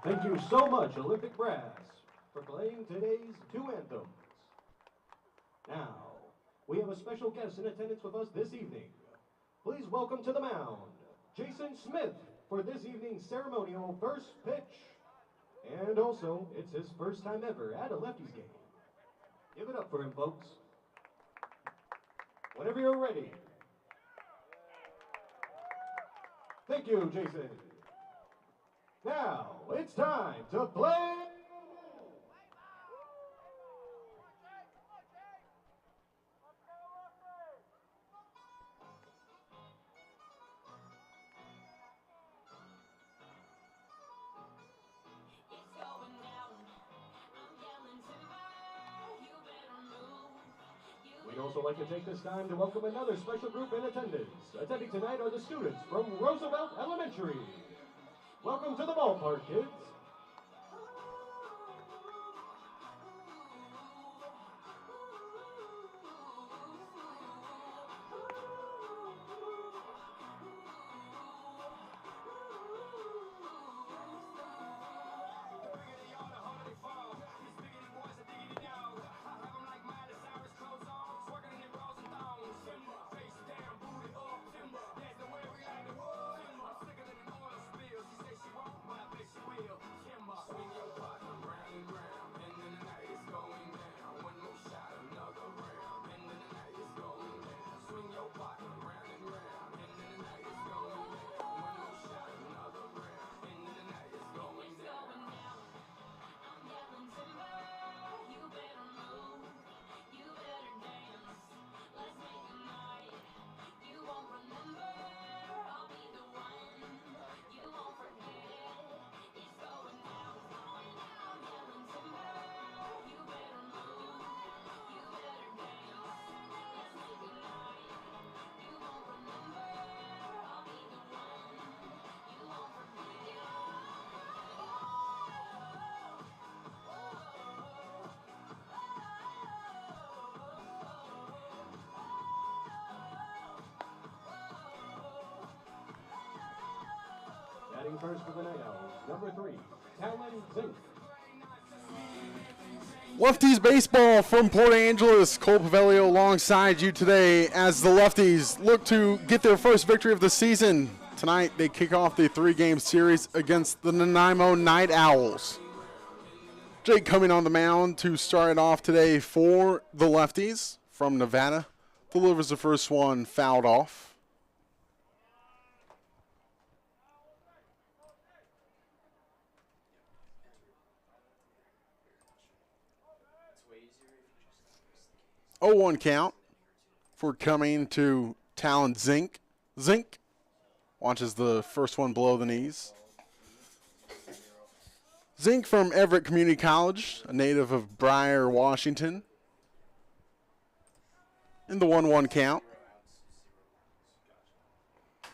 Thank you so much, Olympic Brass, for playing today's two anthems. Now, we have a special guest in attendance with us this evening. Please welcome to the mound, Jason Smith, for this evening's ceremonial first pitch. And also, it's his first time ever at a Lefties game. Give it up for him, folks. Whenever you're ready. Thank you, Jason. Now, it's time to play. We'd also like to take this time to welcome another special group in attendance. Attending tonight are the students from Roosevelt Elementary. Welcome to the ballpark, kids. Batting first for the NightOwls, number 3, Talon Zink. Lefties baseball from Port Angeles. Cole Pavelio alongside you today as the Lefties look to get their first victory of the season. Tonight they kick off the 3-game series against the Nanaimo NightOwls. Jake coming on the mound to start it off today for the Lefties from Nevada. Delivers the first one fouled off. Oh, 1 count for coming to Talon Zink. Zink watches the first one below the knees. Zink from Everett Community College, a native of Briar, Washington. In the 1-1 count.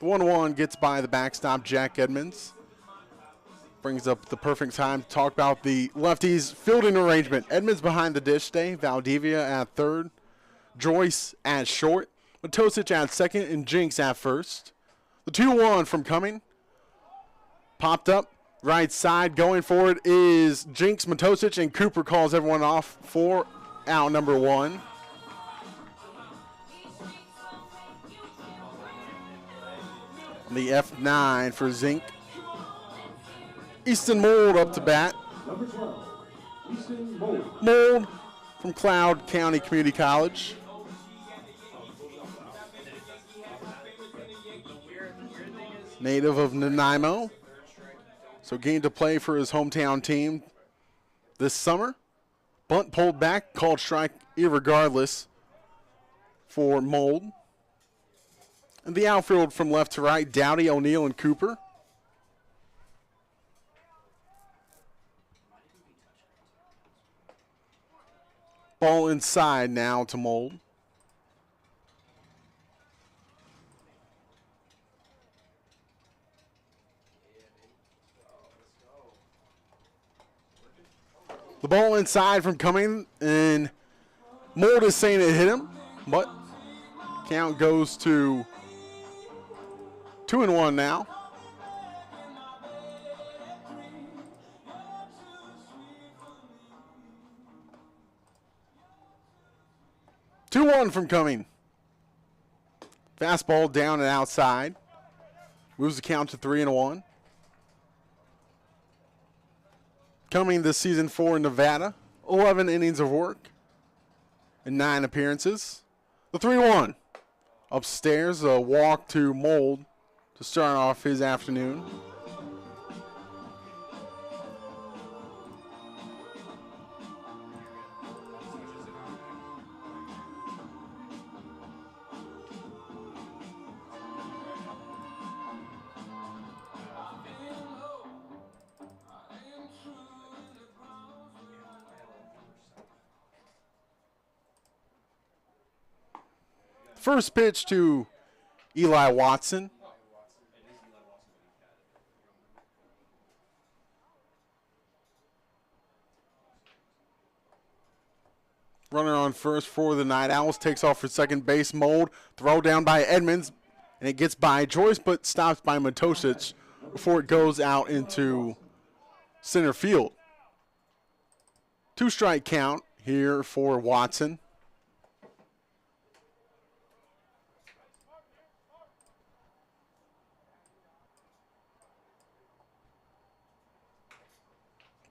The 1-1 gets by the backstop, Jack Edmonds. Brings up the perfect time to talk about the Lefties' fielding arrangement. Edmonds behind the dish today, Valdivia at third, Joyce at short, Matosic at second, and Jinx at first. The 2-1 from Cumming. Popped up, right side, going for it is Jinx, Matosic, and Cooper calls everyone off for out number 1. The F9 for Zink. Easton Mold up to bat. Number 12, Easton Mold. Mold from Cloud County Community College. Native of Nanaimo. So gained to play for his hometown team this summer. Bunt pulled back, called strike irregardless for Mold. And the outfield from left to right, Dowdy, O'Neill, and Cooper. Ball inside now to Mold. The ball inside from Cumming, and Mold is saying it hit him, but count goes to 2-1 now. 2-1 from Cumming. Fastball down and outside. Moves the count to 3-1. Cumming this season for Nevada. 11 innings of work and 9 appearances. The 3-1. Upstairs, a walk to Mold to start off his afternoon. First pitch to Eli Watson. Runner on first for the NightOwls. Takes off for second base. Mold. Throw down by Edmonds. And it gets by Joyce, but stops by Matosic before it goes out into center field. 2-strike count here for Watson.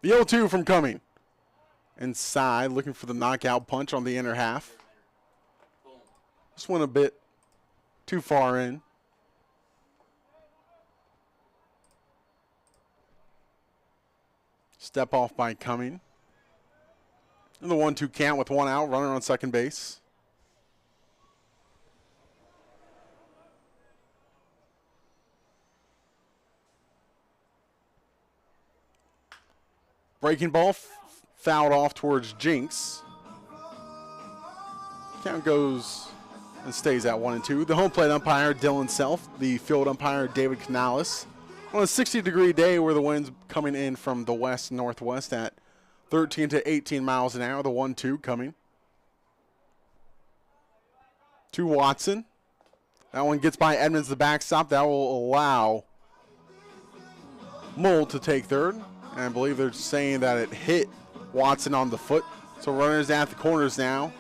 The 0-2 from Cumming. Inside, looking for the knockout punch on the inner half. This one a bit too far in. Step off by Cumming. And the 1-2 count with 1 out, runner on second base. Breaking ball fouled off towards Jinx. Count goes and stays at 1-2. The home plate umpire, Dylan Self. The field umpire, David Canales. On a 60-degree day where the wind's coming in from the west-northwest at 13 to 18 miles an hour. The 1-2 coming. To Watson. That one gets by Edmonds, the backstop. That will allow Mold to take third. And I believe they're saying that it hit Watson on the foot. So runners at the corners now.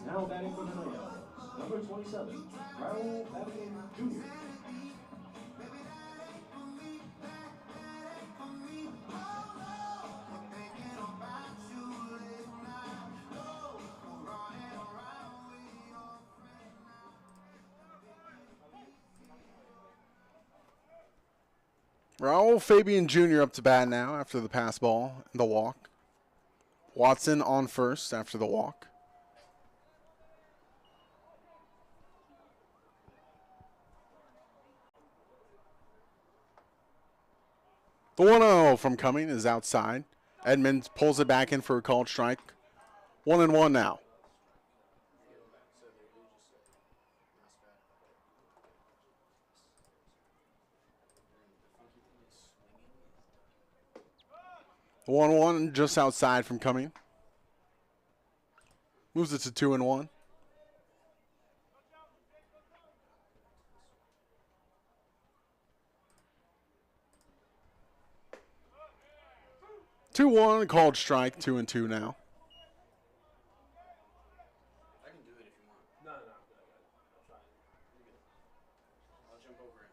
Now batting for the Nanaimo, number 27, Raul Jr. Raul Fabian Jr. up to bat now after the pass ball and the walk. Watson on first after the walk. The 1-0 from Cumming is outside. Edmonds pulls it back in for a called strike. 1-1 now. The 1-1 just outside from Cumming. Moves it to 2-1. Two one called strike, 2-2 now. I can do it if you want. No, I'll try it. I'll jump over and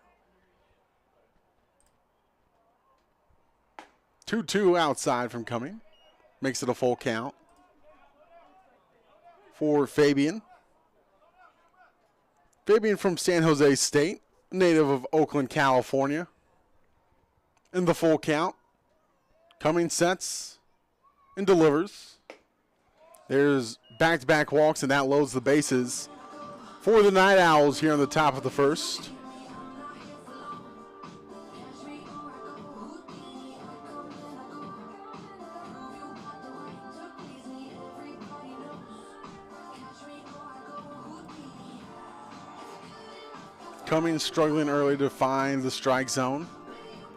help. 2-2 outside from Cumming. Makes it a full count for Fabian. Fabian from San Jose State, native of Oakland, California. In the full count. Cumming sets and delivers. There's back-to-back walks, and that loads the bases for the NightOwls here on the top of the first. Cumming struggling early to find the strike zone.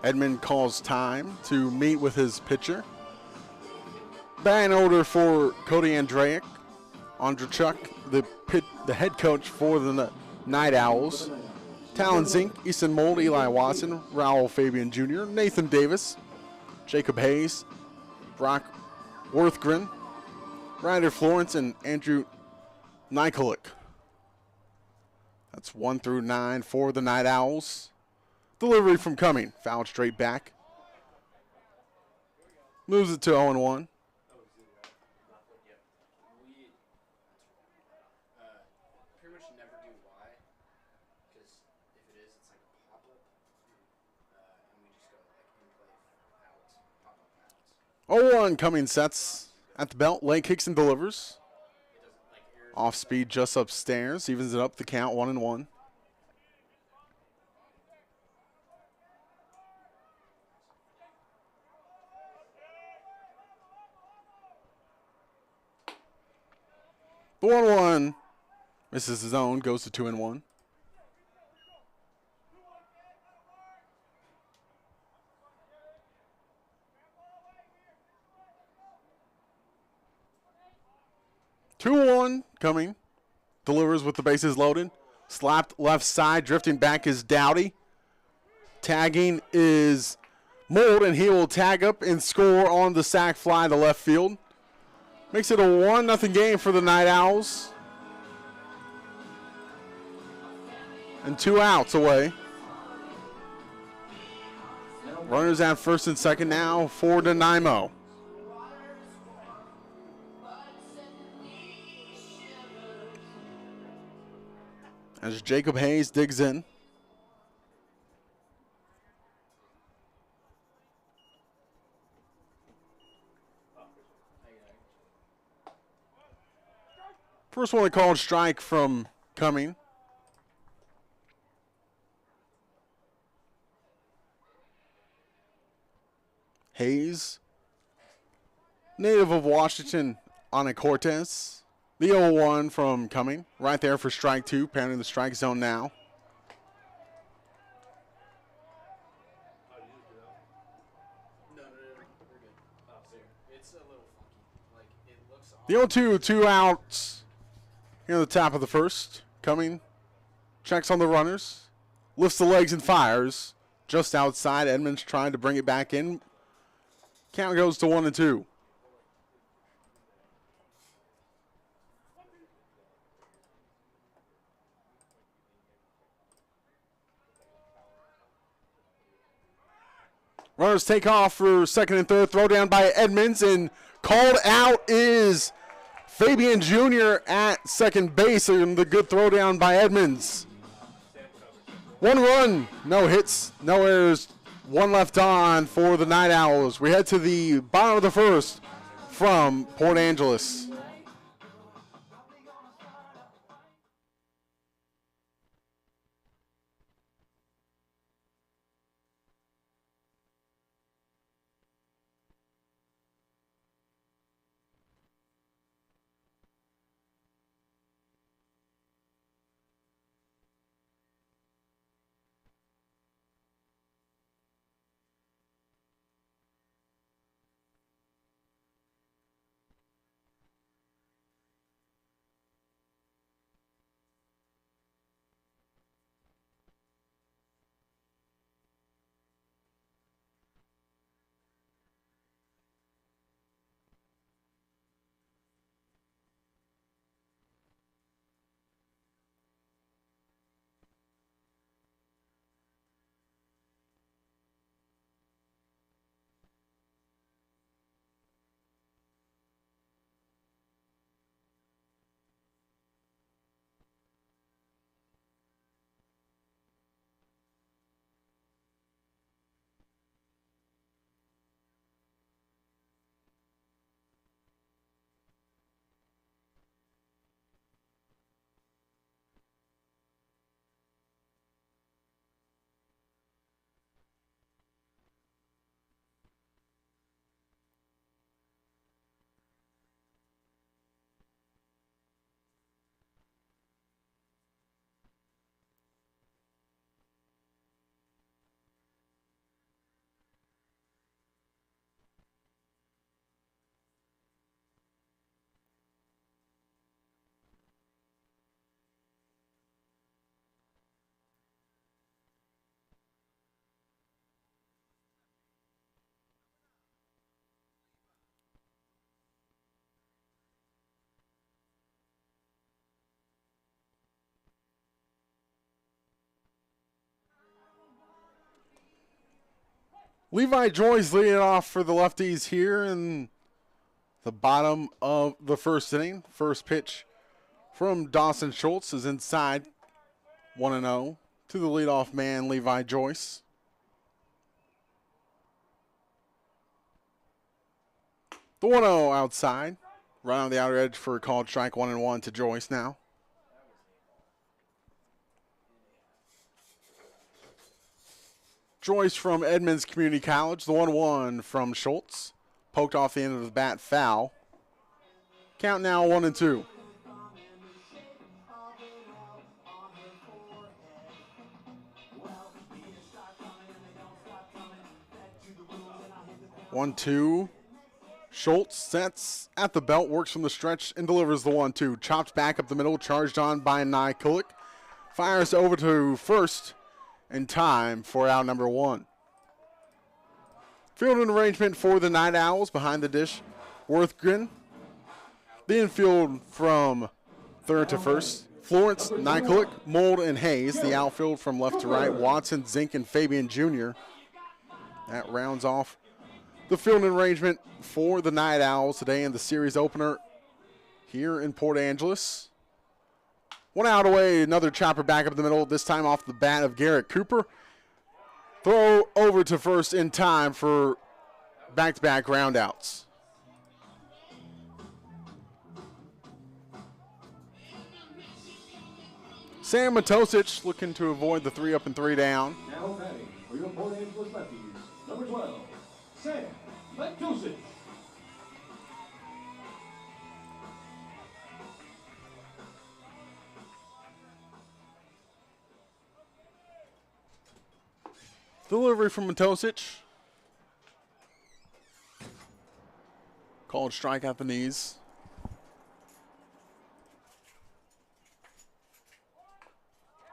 Edmond calls time to meet with his pitcher. Batting order for Cody Andraic. Andrachuk, the head coach for the NightOwls. Talon Zink, Easton Mold, Eli Watson, Raul Fabian Jr., Nathan Davis, Jacob Hayes, Brock Worthgren, Ryder Florence, and Andrew Nikolic. That's 1 through 9 for the Night Owls. Delivery from Cumming. Fouled straight back. Moves it to 0-1. Pretty much never do Y, because if it is, it's like a pop-up, and we just go like in play out, pop-up out. 0-1. Cumming sets at the belt. Lane kicks and delivers. Off speed just upstairs. Evens it up the count 1-1. The 1-1 misses his own, goes to 2-1. Coming. Delivers with the bases loaded. Slapped left side, drifting back is Dowdy. Tagging is Mold, and he will tag up and score on the sac fly to left field. Makes it a 1-0 game for the Night Owls. And 2 outs away. Runners at first and second now for Nanaimo. As Jacob Hayes digs in. First one called strike from Cumming. Hayes, native of Washington, Ana Cortez. The 0-1 from Cumming. Right there for strike 2, pounding the strike zone now. No, we're good. Oh, sorry. It's a little funky. Like, it looks off. The 0-2, 2 outs here at the top of the first. Cumming checks on the runners, lifts the legs and fires. Just outside, Edmonds trying to bring it back in. Count goes to 1-2. Runners take off for second and third. Throw down by Edmonds, and called out is Fabian Jr. at second base. And the good throw down by Edmonds. 1 run, no hits, no errors. 1 left on for the Night Owls. We head to the bottom of the first from Port Angeles. Levi Joyce leading it off for the Lefties here in the bottom of the first inning. First pitch from Dawson Schultz is inside, 1-0 to the leadoff man, Levi Joyce. The 1-0 outside. Right on the outer edge for a called strike, 1-1 to Joyce now. Joyce from Edmonds Community College. The 1-1 from Schultz. Poked off the end of the bat, foul. Count now 1-2. One, two. Schultz sets at the belt, works from the stretch, and delivers the 1-2. Chopped back up the middle, charged on by Nye Kulik. Fires over to first in time for out number 1. Fielding arrangement for the Night Owls behind the dish. Worthgren. The infield from third to first. Florence, Nye Kulik, Mold, and Hayes. The outfield from left to right. Watson, Zink, and Fabian Jr. That rounds off the fielding arrangement for the Night Owls today in the series opener here in Port Angeles. One out away, another chopper back up the middle, this time off the bat of Garrett Cooper. Throw over to first in time for back-to-back groundouts. Sam Matosic looking to avoid the 3 up and 3 down. Now batting for your Port Angeles Lefties, number 12, Sam Matosic. Delivery from Matosic. Called strike at the knees.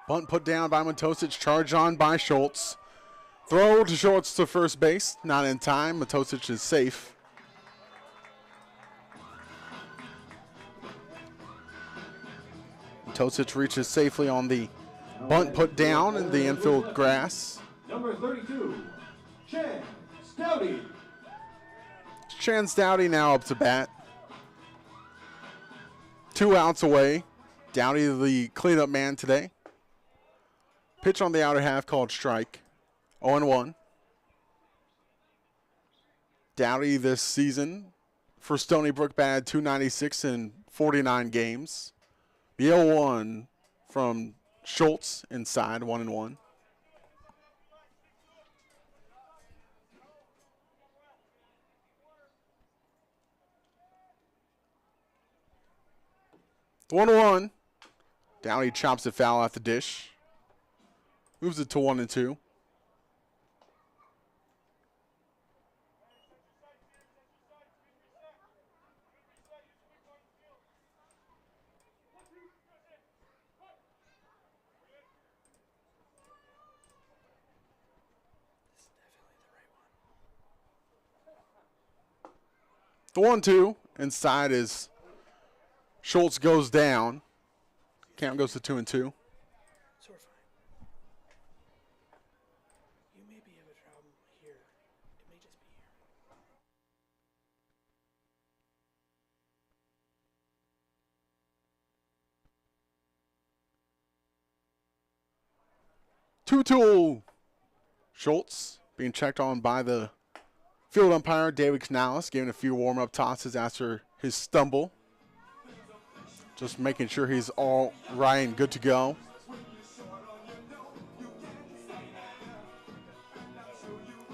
Bunt put down by Matosic, charged on by Schultz. Throw to Schultz to first base, not in time. Matosic is safe. Matosic reaches safely on the bunt put down in the infield grass. Number 32, Chan Stouty. Chan Stouty now up to bat. 2 outs away. Dowdy the cleanup man today. Pitch on the outer half called strike. 0-1. Dowdy this season for Stony Brook batted .296 in 49 games. The 0-1 from Schultz inside, 1-1. The 1-1. Dowdy chops it foul at the dish. Moves it to 1-2. The 1-2 inside is Schultz goes down. Count goes to 2-2. So we're fine. You may be having a problem here. It may just be here. 2-2. Schultz being checked on by the field umpire, David Canales, giving a few warm-up tosses after his stumble. Just making sure he's all right and good to go.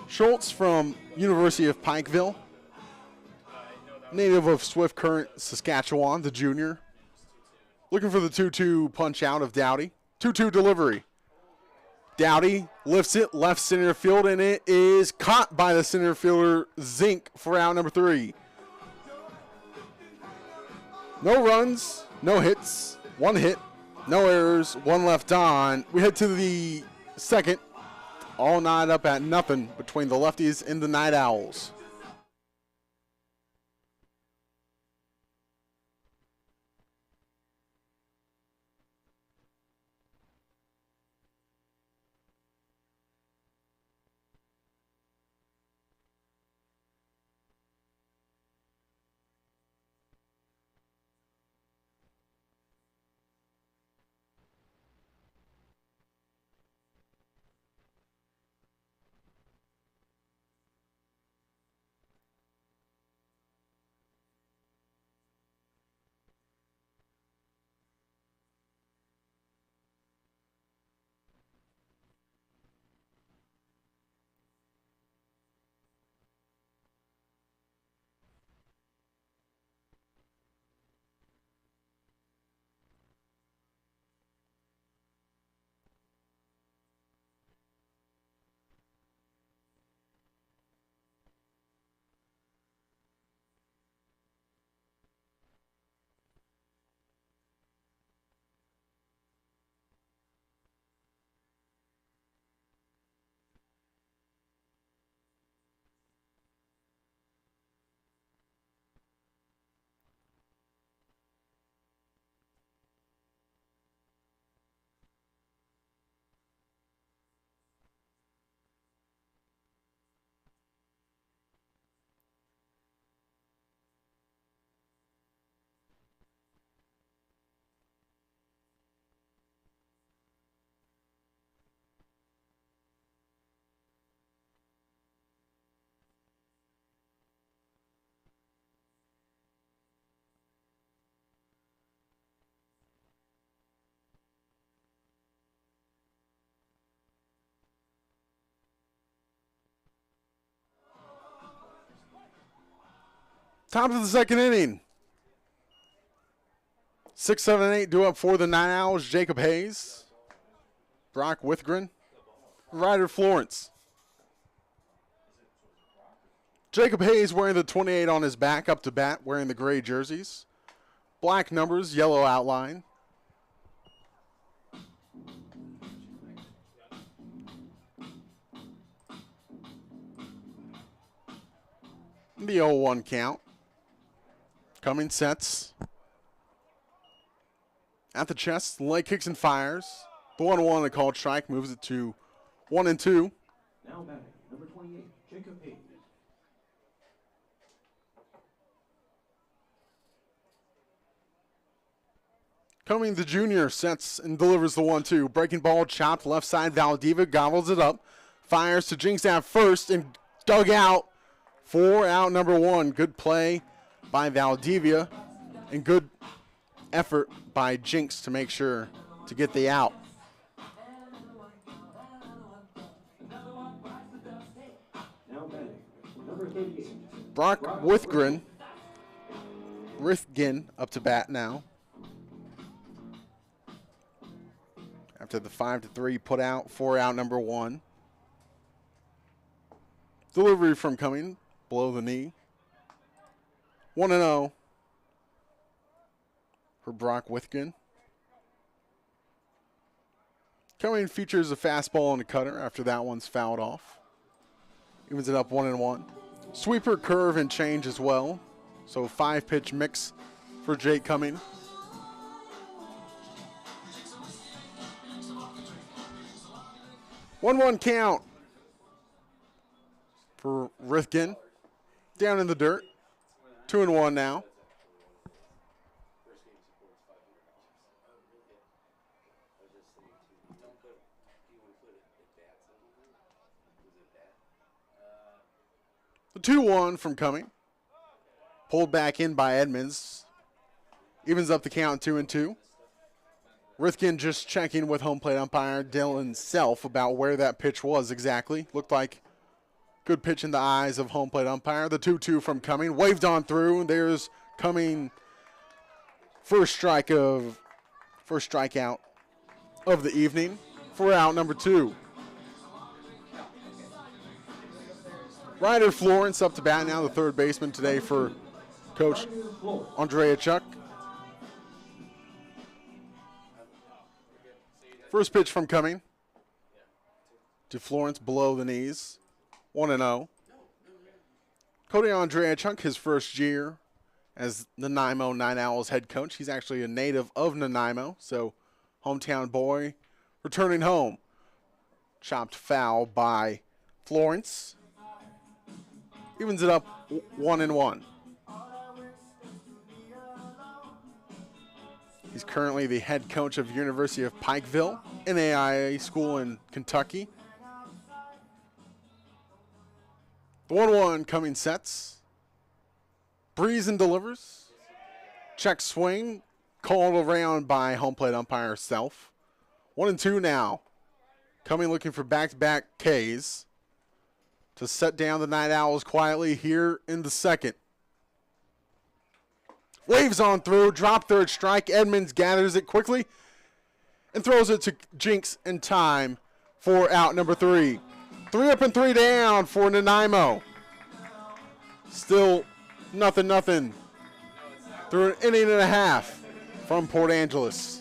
Schultz from University of Pikeville, native of Swift Current, Saskatchewan, the junior. Looking for the 2-2 punch out of Dowdy. 2-2 delivery. Dowdy lifts it left center field, and it is caught by the center fielder Zink for out number 3. No runs, no hits, 1 hit, no errors, 1 left on. We head to the second. All knotted up at nothing between the Lefties and the Night Owls. Top of the second inning. 6, 7, and 8 due up for the Night Owls. Jacob Hayes, Brock Withgren, Ryder Florence. Jacob Hayes wearing the 28 on his back up to bat, wearing the gray jerseys. Black numbers, yellow outline. The 0-1 count. Coming sets. At the chest, leg kicks and fires. The 1-1, a called strike, moves it to 1-2. Now batting, number 28, Jacob Hayes. Coming the junior, sets and delivers the 1-2. Breaking ball, chopped left side. Valdivia gobbles it up. Fires to Jinx at first and dug out for out number 1. Good play by Valdivia and good effort by Jinx to make sure to get the out. Now batting, number 38. Brock Withgren up to bat now. After the 5-3 put out for out number 1. Delivery from Cumming, below the knee. 1-0 for Brock Withgren. Cumming features a fastball and a cutter after that one's fouled off. Evens it up 1-1. Sweeper, curve, and change as well. So 5-pitch mix for Jake Cumming. One count for Rithkin. Down in the dirt. 2-1 now. The 2-1 from Cumming. Pulled back in by Edmonds. Evens up the count 2-2. Rithkin just checking with home plate umpire Dylan Self about where that pitch was exactly. Looked like good pitch in the eyes of home plate umpire. The 2-2 from Cumming. Waved on through. There's Cumming. First strikeout of the evening for out number 2. Ryder Florence up to bat now, the third baseman today for Coach Andrea Chuck. First pitch from Cumming to Florence below the knees. 1-0. Cody Andrea Chuck, his first year as the Nanaimo Night Owls head coach. He's actually a native of Nanaimo, so hometown boy returning home. Chopped foul by Florence. Evens it up 1-1. He's currently the head coach of University of Pikeville, NAIA school in Kentucky. The 1-1 Cumming sets. Breeze and delivers. Check swing. Called around by home plate umpire Self. 1-2 now. Cumming looking for back-to-back Ks to set down the Night Owls quietly here in the second. Waves on through, drop third strike. Edmonds gathers it quickly and throws it to Jinx in time for out number 3. 3 up and 3 down for Nanaimo. Still nothing through an inning and a half from Port Angeles.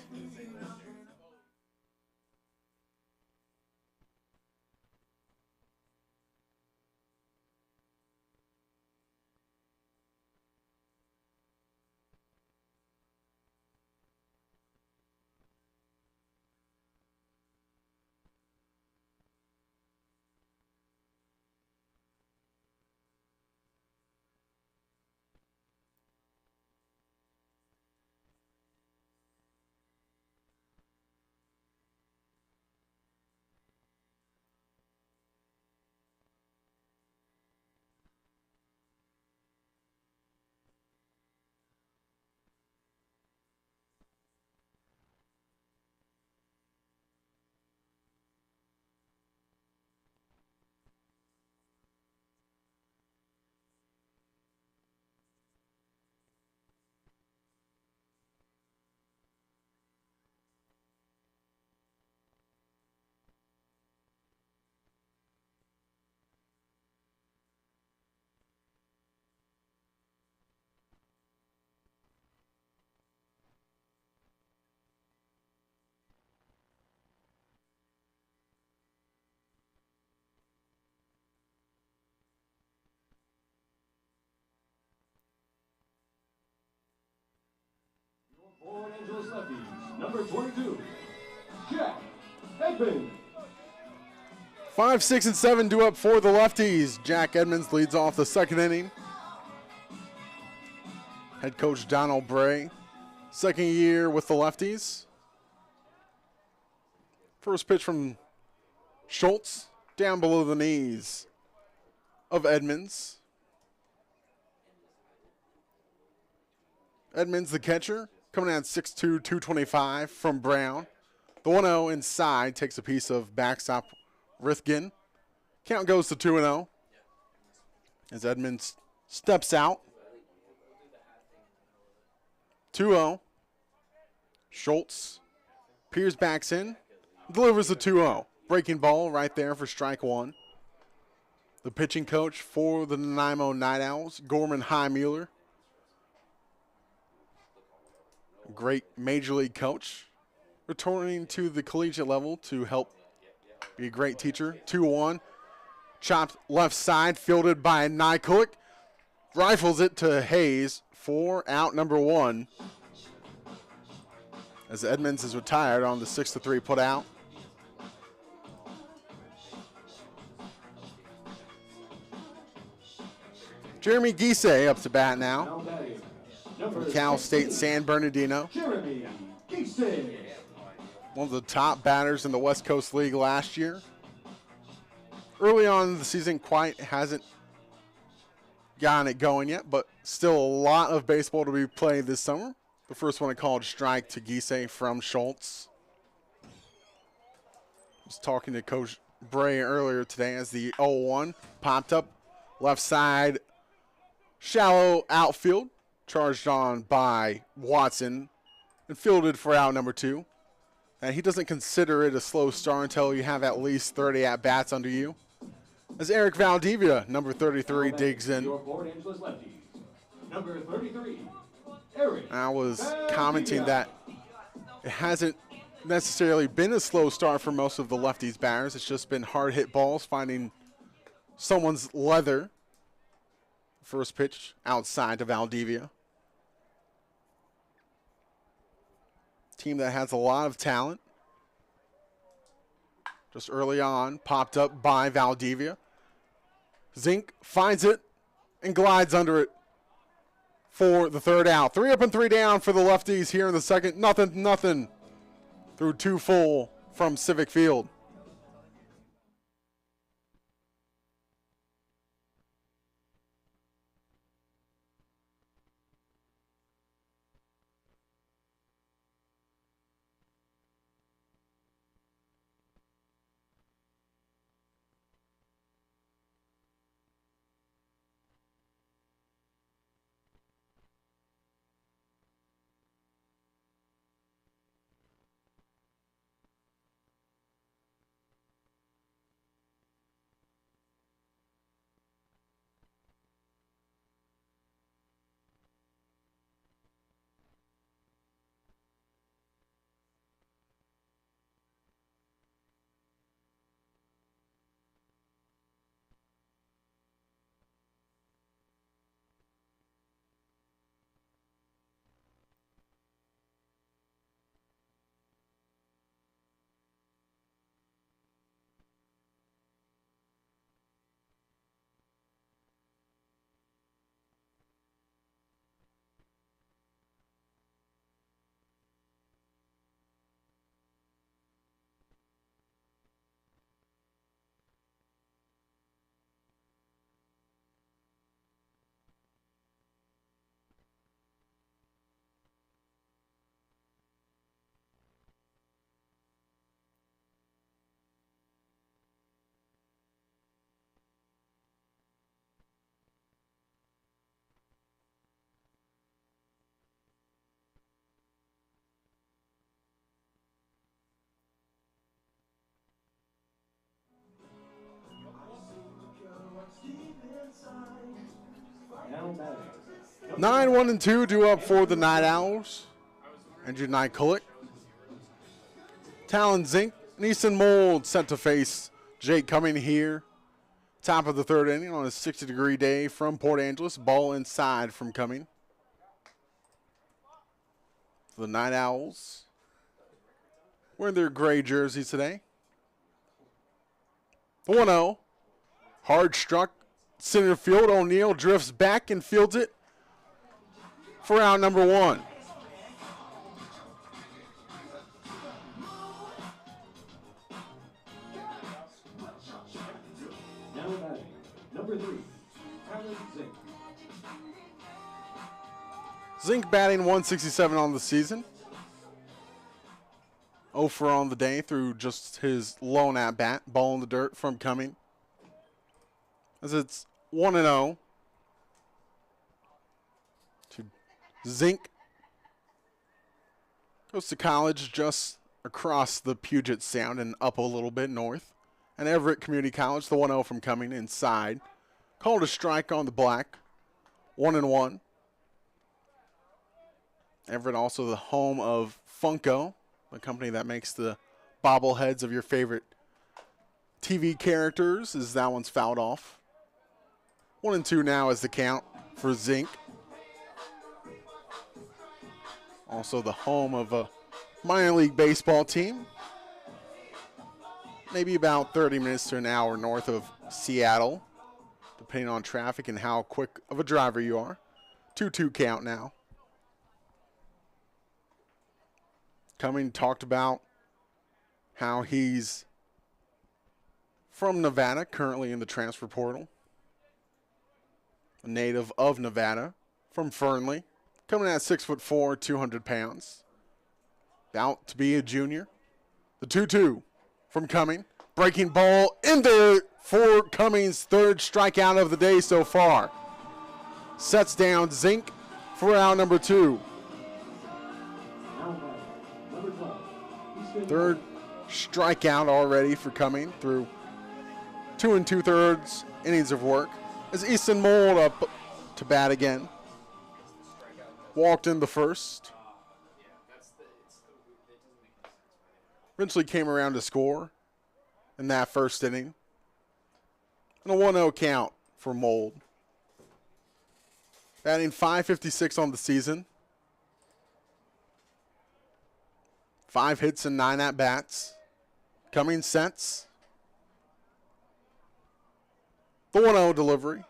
Port Angeles Lefties, number 22, Jack Edmonds. 5, 6, and 7 due up for the Lefties. Jack Edmonds leads off the second inning. Head coach Donald Bray, second year with the Lefties. First pitch from Schultz, down below the knees of Edmonds. Edmonds, the catcher, coming in at 6'2", 225 from Brown. The 1-0 inside takes a piece of backstop Rithgen. Count goes to 2-0 as Edmonds steps out. 2-0. Schultz peers backs in, delivers the 2-0. Breaking ball right there for strike one. The pitching coach for the Nanaimo NightOwls, Gorman Highmueller. Great major league coach, returning to the collegiate level to help be a great teacher. 2-1, chopped left side, fielded by Nykulik. Rifles it to Hayes for out number one. As Edmonds is retired on the 6-3 put out. Jeremy Gise up to bat now. From Cal State San Bernardino. Jeremy Gise. One of the top batters in the West Coast League last year. Early on in the season, quite hasn't gotten it going yet, but still a lot of baseball to be played this summer. The first one I called strike to Gise from Schultz. I was talking to Coach Bray earlier today as the 0-1 popped up. Left side, shallow outfield. Charged on by Watson and fielded for out number two. And he doesn't consider it a slow start until you have at least 30 at-bats under you. As Eric Valdivia, number 33, digs in. Your Port Angeles Lefties, number 33, Eric. I was commenting that it hasn't necessarily been a slow start for most of the Lefties batters. It's just been hard hit balls, finding someone's leather. First pitch outside to Valdivia. Team that has a lot of talent. Just early on, popped up by Valdivia. Zink finds it and glides under it for the third out. 3 up and 3 down for the Lefties here in the second. Nothing through 2 full from Civic Field. Now batting. 9, 1, and 2 due up for the NightOwls. Andrew Nykulik. Talon Zink, Neeson Mold set to face Jake Cumming here. Top of the third inning on a 60-degree day from Port Angeles. Ball inside from Cumming. The Night Owls wearing their gray jerseys today. The 1-0. Hard struck. Center field. O'Neal drifts back and fields it for out number 1. Now batting, number 3, Alan Zink. Zink batting 167 on the season. 0 for on the day through just his lone at bat. Ball in the dirt from Cumming. As it's 1-0 to Zink. Goes to college just across the Puget Sound and up a little bit north. And Everett Community College, the 1-0 from Cumming inside. Called a strike on the black. 1-1. Everett also the home of Funko, the company that makes the bobbleheads of your favorite TV characters, as that one's fouled off. 1-2 now is the count for Zink. Also the home of a minor league baseball team. Maybe about 30 minutes to an hour north of Seattle, depending on traffic and how quick of a driver you are. 2-2 count now. Cumming talked about how he's from Nevada, currently in the transfer portal. A native of Nevada, from Fernley. Coming at 6'4", 200 pounds. About to be a junior. The 2-2 from Cumming. Breaking ball in there for Cummings' third strikeout of the day so far. Sets down Zink for out number 2. Third strikeout already for Cumming through 2 2/3 innings of work. As Easton Mold up to bat again. Walked in the first. Eventually came around to score in that first inning. And a 1-0 count for Mold. Batting .556 on the season. 5 hits and 9 at-bats. Cummings sets. The 1-0 delivery.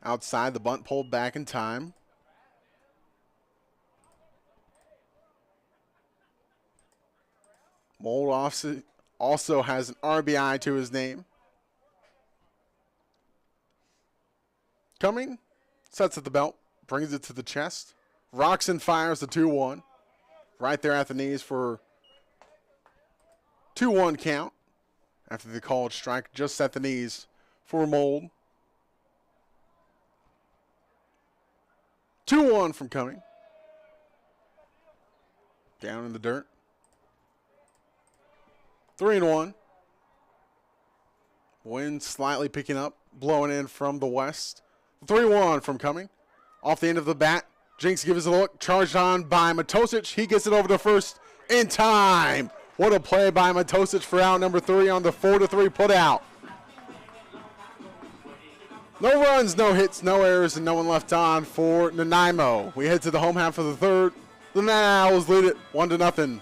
Outside, the bunt pulled back in time. Mold also has an RBI to his name. Cumming sets at the belt, brings it to the chest. Rocks and fires the 2-1. Right there at the knees for 2-1 count. After the called strike just at the knees for Mold. 2-1 from Cumming. Down in the dirt. 3-1. Wind slightly picking up, blowing in from the west. 3-1 from Cumming. Off the end of the bat. Jinx gives it a look. Charged on by Matosic. He gets it over to first in time. What a play by Matosic for out number 3 on the 4-3 putout. No runs, no hits, no errors, and no one left on for Nanaimo. We head to the home half of the third. The NightOwls lead it 1-0.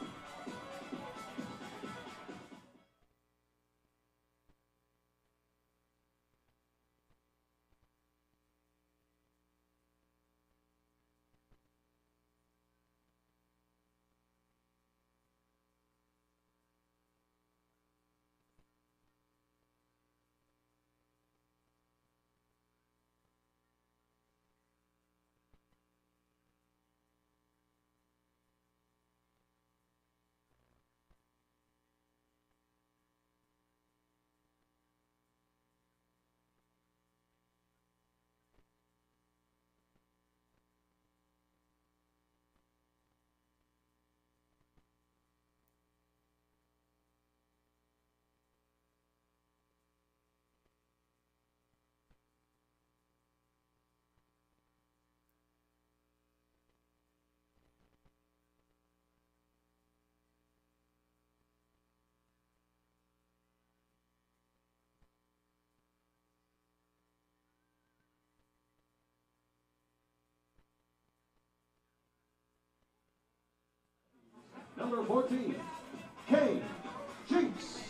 Number 14, Kane Jinx.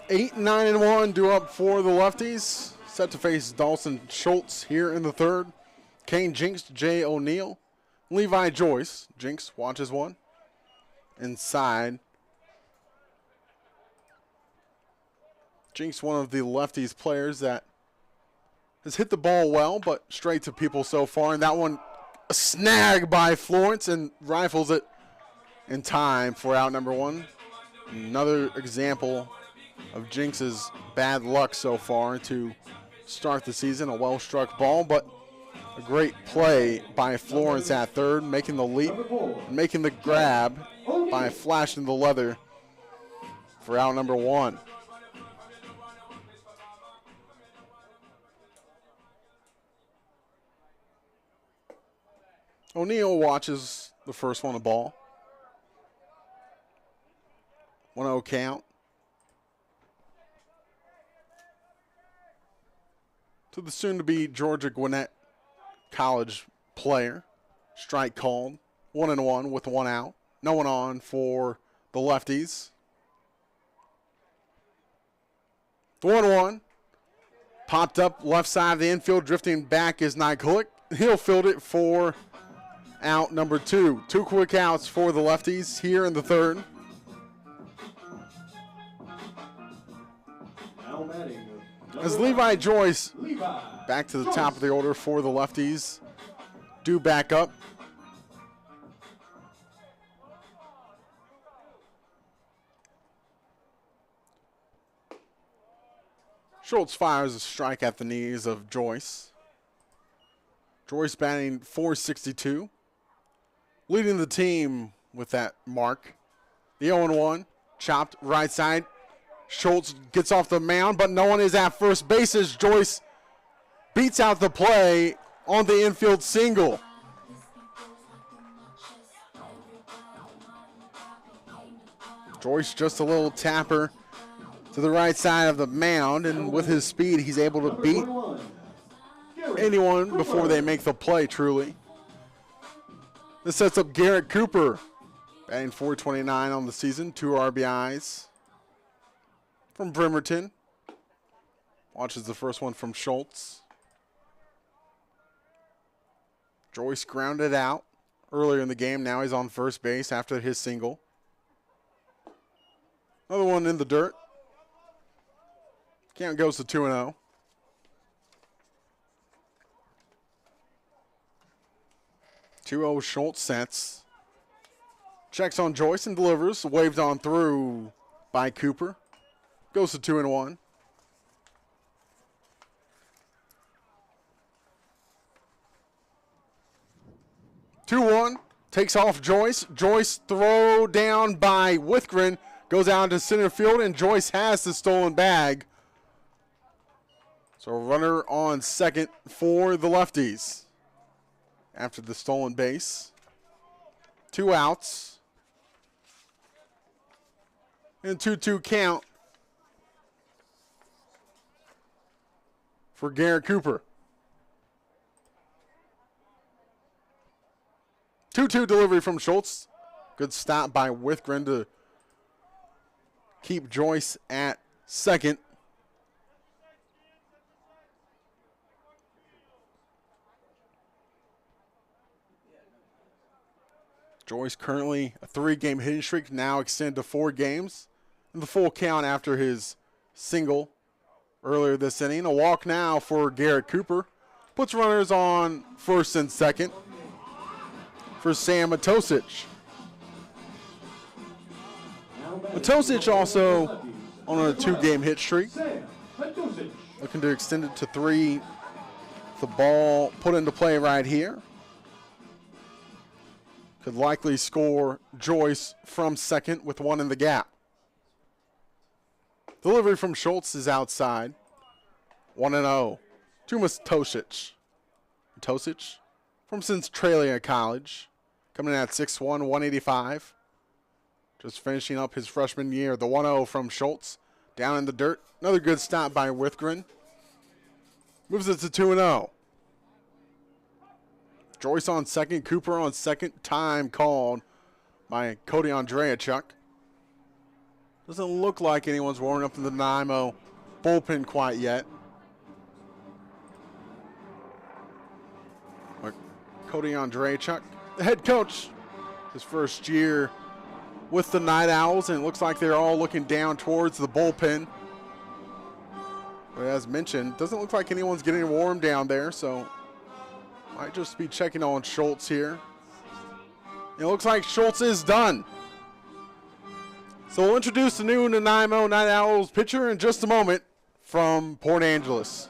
8-9-1 due up for the Lefties. Set to face Dawson Schultz here in the third. Kane Jinx, Jay O'Neill. Levi Joyce. Jinx watches one. Inside. Jinx, one of the Lefties players that has hit the ball well, but straight to people so far. And that one, a snag by Florence, and rifles it in time for out number one. Another example of Jinx's bad luck so far to start the season. A well-struck ball, but a great play by Florence at third, making the leap, making the grab by flashing the leather for out number one. O'Neill watches the first one, a ball. 1-0 count. To the soon-to-be Georgia Gwinnett College player. Strike called. 1-1 with one out. No one on for the Lefties. The 1-1. Popped up left side of the infield. Drifting back is Nykulik. He'll field it for out number two. Two quick outs for the Lefties here in the third. As Levi Joyce back to the top of the order for the Lefties. Due back up. Schultz fires a strike at the knees of Joyce. Joyce batting .462. Leading the team with that mark. The 0-1. Chopped right side. Schultz gets off the mound, but no one is at first base as Joyce beats out the play on the infield single. Joyce just a little tapper to the right side of the mound, and with his speed, he's able to beat anyone before they make the play, truly. This sets up Garrett Cooper, batting .429 on the season, 2 RBIs. From Bremerton. Watches the first one from Schultz. Joyce grounded out earlier in the game. Now he's on first base after his single. Another one in the dirt. Count goes to 2-0. Schultz sets. Checks on Joyce and delivers. Waved on through by Cooper. Goes to 2-1. Takes off Joyce. Joyce throw down by Withgren. Goes out to center field, and Joyce has the stolen bag. So runner on second for the Lefties. After the stolen base. 2 outs. And 2-2 count for Garrett Cooper. 2-2 delivery from Schultz. Good stop by Withgren to keep Joyce at second. Joyce currently a 3-game hitting streak, now extended to 4 games. And the full count after his single earlier this inning. A walk now for Garrett Cooper. Puts runners on first and second for Sam Matosic. Matosic also on a 2-game hit streak. Looking to extend it to 3. The ball put into play right here. Could likely score Joyce from second with 1 in the gap. Delivery from Schultz is outside. 1-0 to Matosic. Matosic from Centralia College. Coming in at 6'1", 185. Just finishing up his freshman year. The 1-0 from Schultz. Down in the dirt. Another good stop by Withgren. Moves it to 2-0. Joyce on second. Cooper on second. Time called by Cody Andreychuk. Doesn't look like anyone's warming up in the Nanaimo bullpen quite yet. But Cody Andreychuk, the head coach, his first year with the Night Owls, and it looks like they're all looking down towards the bullpen. But as mentioned, doesn't look like anyone's getting warm down there, so might just be checking on Schultz here. It looks like Schultz is done. So we'll introduce the new Nanaimo Night Owls pitcher in just a moment from Port Angeles.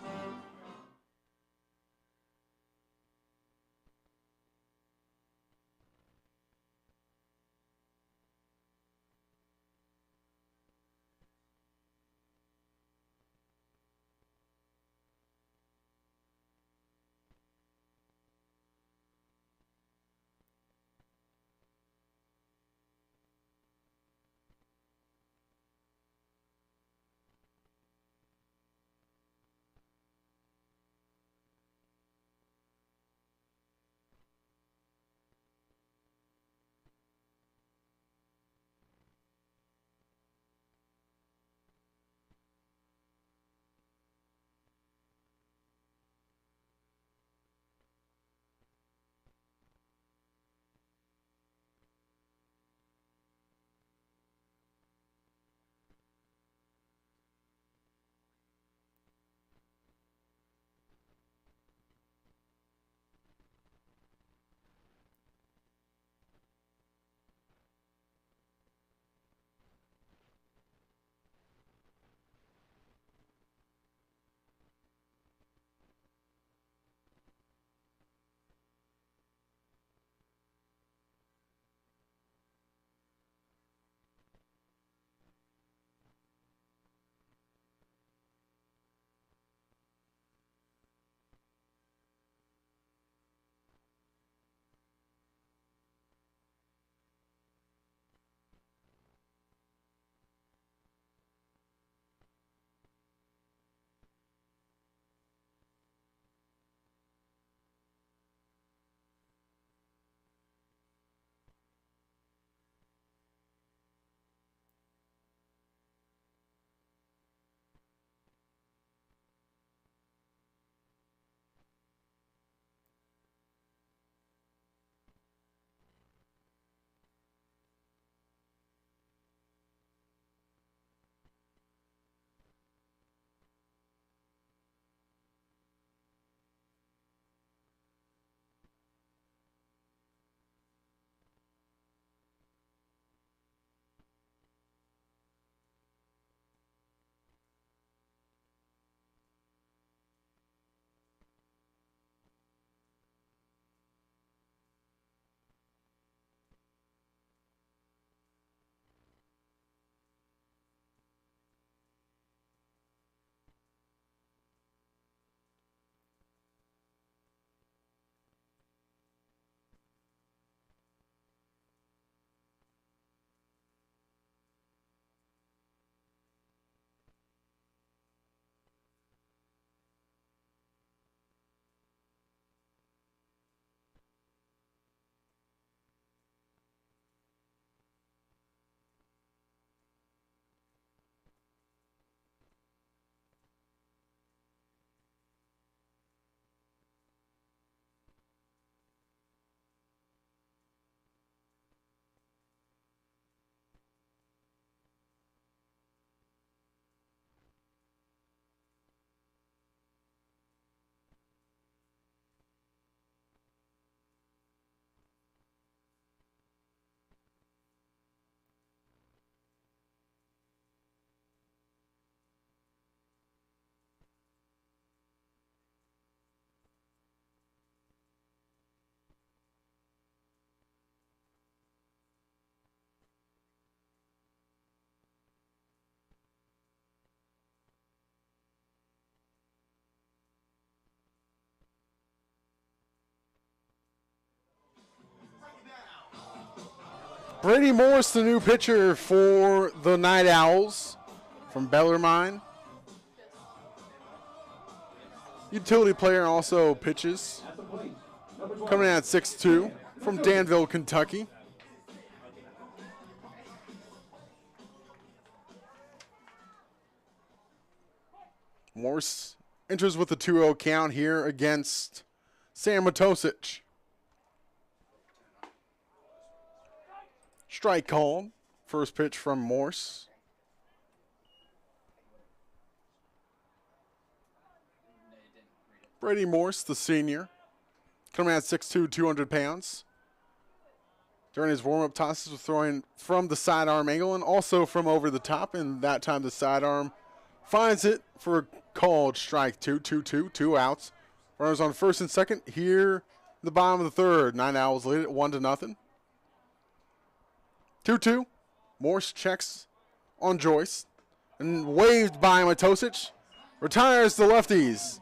Brady Morris, the new pitcher for the Night Owls from Bellarmine. Utility player also pitches. Coming in at 6'2", from Danville, Kentucky. Morse enters with a 2-0 count here against Sam Matosic. Strike called. First pitch from Morse. Brady Morse, the senior, coming at 6'2", 200 pounds. During his warm-up tosses was throwing from the sidearm angle and also from over the top, and that time the sidearm finds it for a called strike 2-2-2, 2 outs. Runners on first and second here in the bottom of the third. NightOwls lead it 1-0. 2-2. Morse checks on Joyce and waved by Matosic. Retires the Lefties.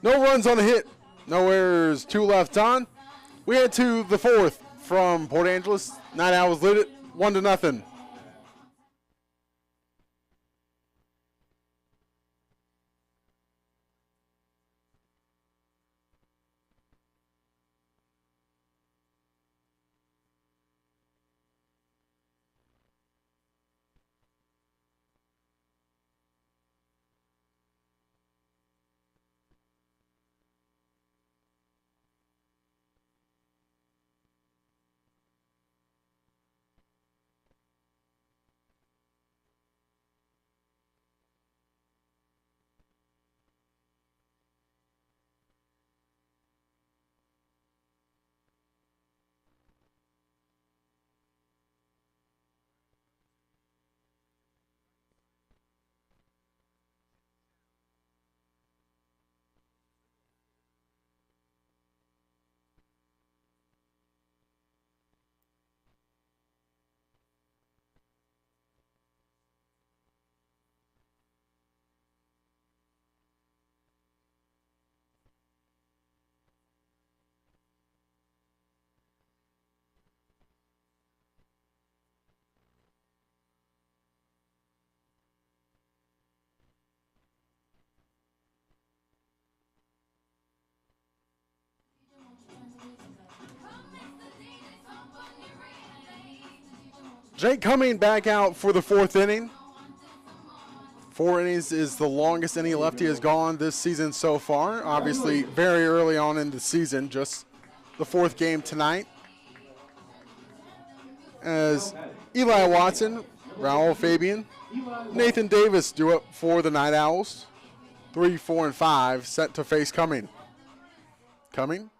No runs on the hit. No errors. 2 left on. We head to the fourth from Port Angeles. NightOwls lead it 1-0. Jake Cumming back out for the fourth inning. 4 innings is the longest any lefty has gone this season so far. Obviously, very early on in the season, just the fourth game tonight. As Eli Watson, Raul Fabian, Nathan Davis do up for the NightOwls. 3, 4, and 5 set to face Cumming. Cumming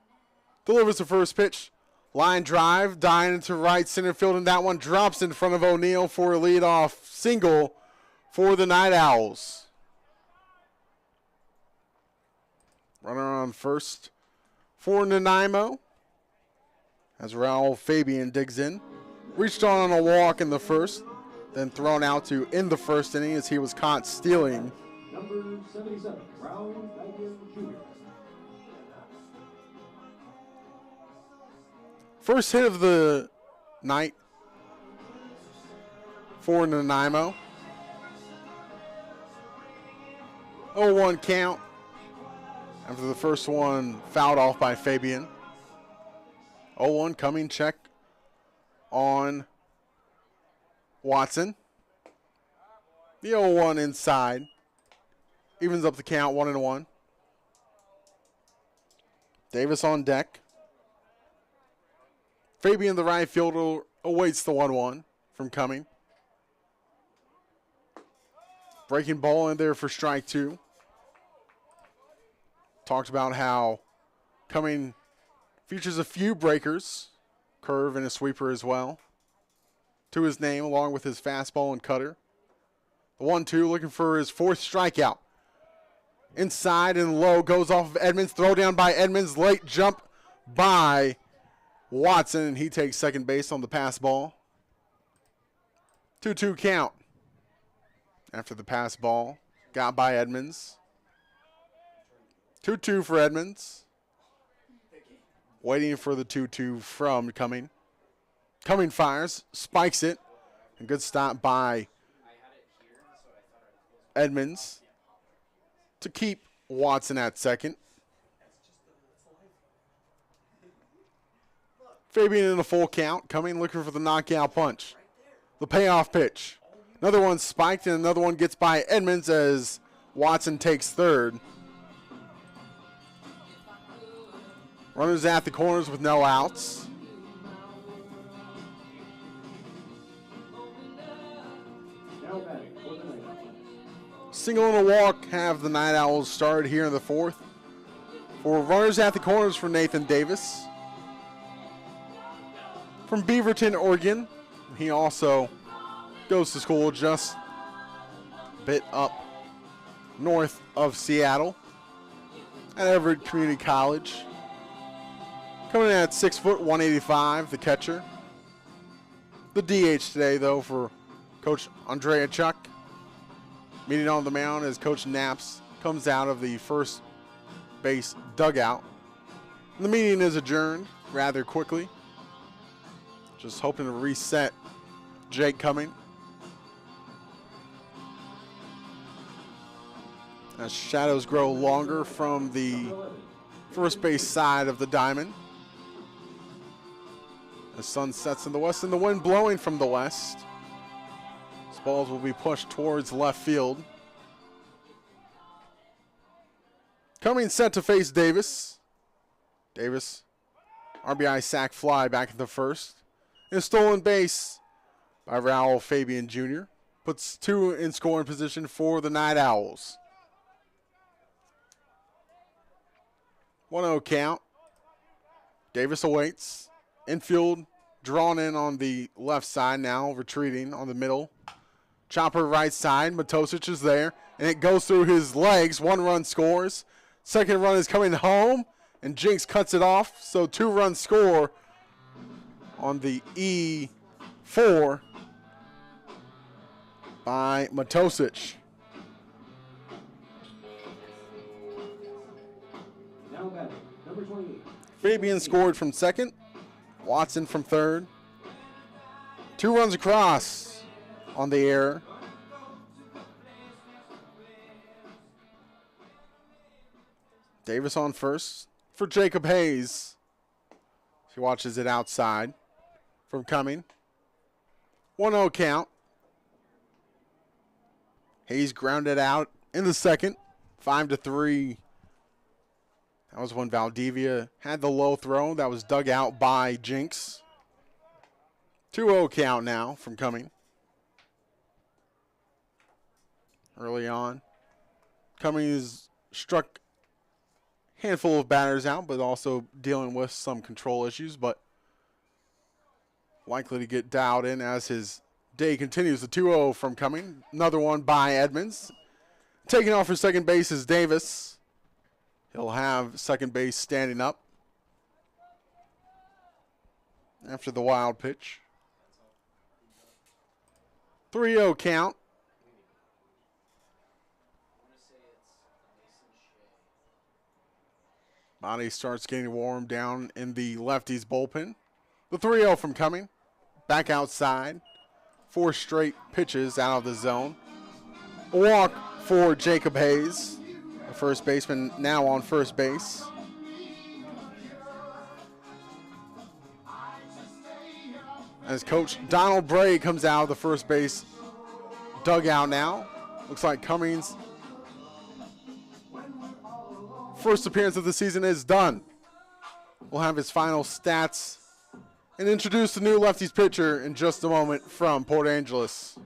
delivers the first pitch. Line drive, dying into right center field, and that one drops in front of O'Neal for a leadoff single for the NightOwls. Runner on first for Nanaimo as Raul Fabian digs in. Reached on a walk in the first, then thrown out to end the first inning as he was caught stealing. Number 77, Raul Fabian Jr. First hit of the night for Nanaimo. 0-1 count after the first one fouled off by Fabian. 0-1 coming check on Watson. The 0-1 inside. Evens up the count 1-1. Davis on deck. Fabian, the right fielder, awaits the 1-1 from Cumming. Breaking ball in there for strike 2. Talked about how Cumming features a few breakers, curve and a sweeper as well, to his name, along with his fastball and cutter. The 1-2 looking for his fourth strikeout. Inside and low, goes off of Edmonds. Throw down by Edmonds. Late jump by Watson, and he takes second base on the pass ball. 2-2 count after the pass ball. Got by Edmonds. 2-2 for Edmonds. Waiting for the 2-2 from Cumming. Cumming fires, spikes it. A good stop by Edmonds to keep Watson at second. Fabian in a full count. Cumming looking for the knockout punch. The payoff pitch. Another one spiked, and another one gets by Edmonds as Watson takes third. Runners at the corners with no outs. Now batting for the NightOwls. Single and a walk have the NightOwls started here in the fourth. For runners at the corners for Nathan Davis. From Beaverton, Oregon. He also goes to school just a bit up north of Seattle at Everett Community College. Coming in at 6 foot, 185, the catcher. The DH today, though, for Coach Andrea Chuck. Meeting on the mound as Coach Knaps comes out of the first base dugout. And the meeting is adjourned rather quickly. Just hoping to reset Jake Cumming. As shadows grow longer from the first base side of the diamond. The sun sets in the west and the wind blowing from the west. These balls will be pushed towards left field. Cumming set to face Davis. Davis, RBI sac fly back at the first. And a stolen base by Raul Fabian Jr. Puts two in scoring position for the NightOwls. 1-0 count. Davis awaits. Infield drawn in on the left side now, retreating on the middle. Chopper right side. Matosic is there, and it goes through his legs. 1 run scores. Second run is coming home, and Jinx cuts it off. So 2-run score on the E4 by Matosic. Now batting, number 28. Fabian scored from second. Watson from third. 2 runs across on the error. Davis on first for Jacob Hayes. He watches it outside from Cumming. 1-0 count. Hayes grounded out in the second. 5-3. That was when Valdivia had the low throw that was dug out by Jinx. 2-0 count now from Cumming. Early on, Cumming has struck a handful of batters out, but also dealing with some control issues, but likely to get dialed in as his day continues. The 2-0 from Cumming. Another one by Edmonds. Taking off for second base is Davis. He'll have second base standing up after the wild pitch. 3-0 count. Body starts getting warm down in the Lefties bullpen. The 3-0 from Cumming. Back outside. 4 straight pitches out of the zone. A walk for Jacob Hayes. The first baseman now on first base. As Coach Donald Bray comes out of the first base dugout now. Looks like Cummings' first appearance of the season is done. We'll have his final stats and introduce the new Lefties pitcher in just a moment from Port Angeles.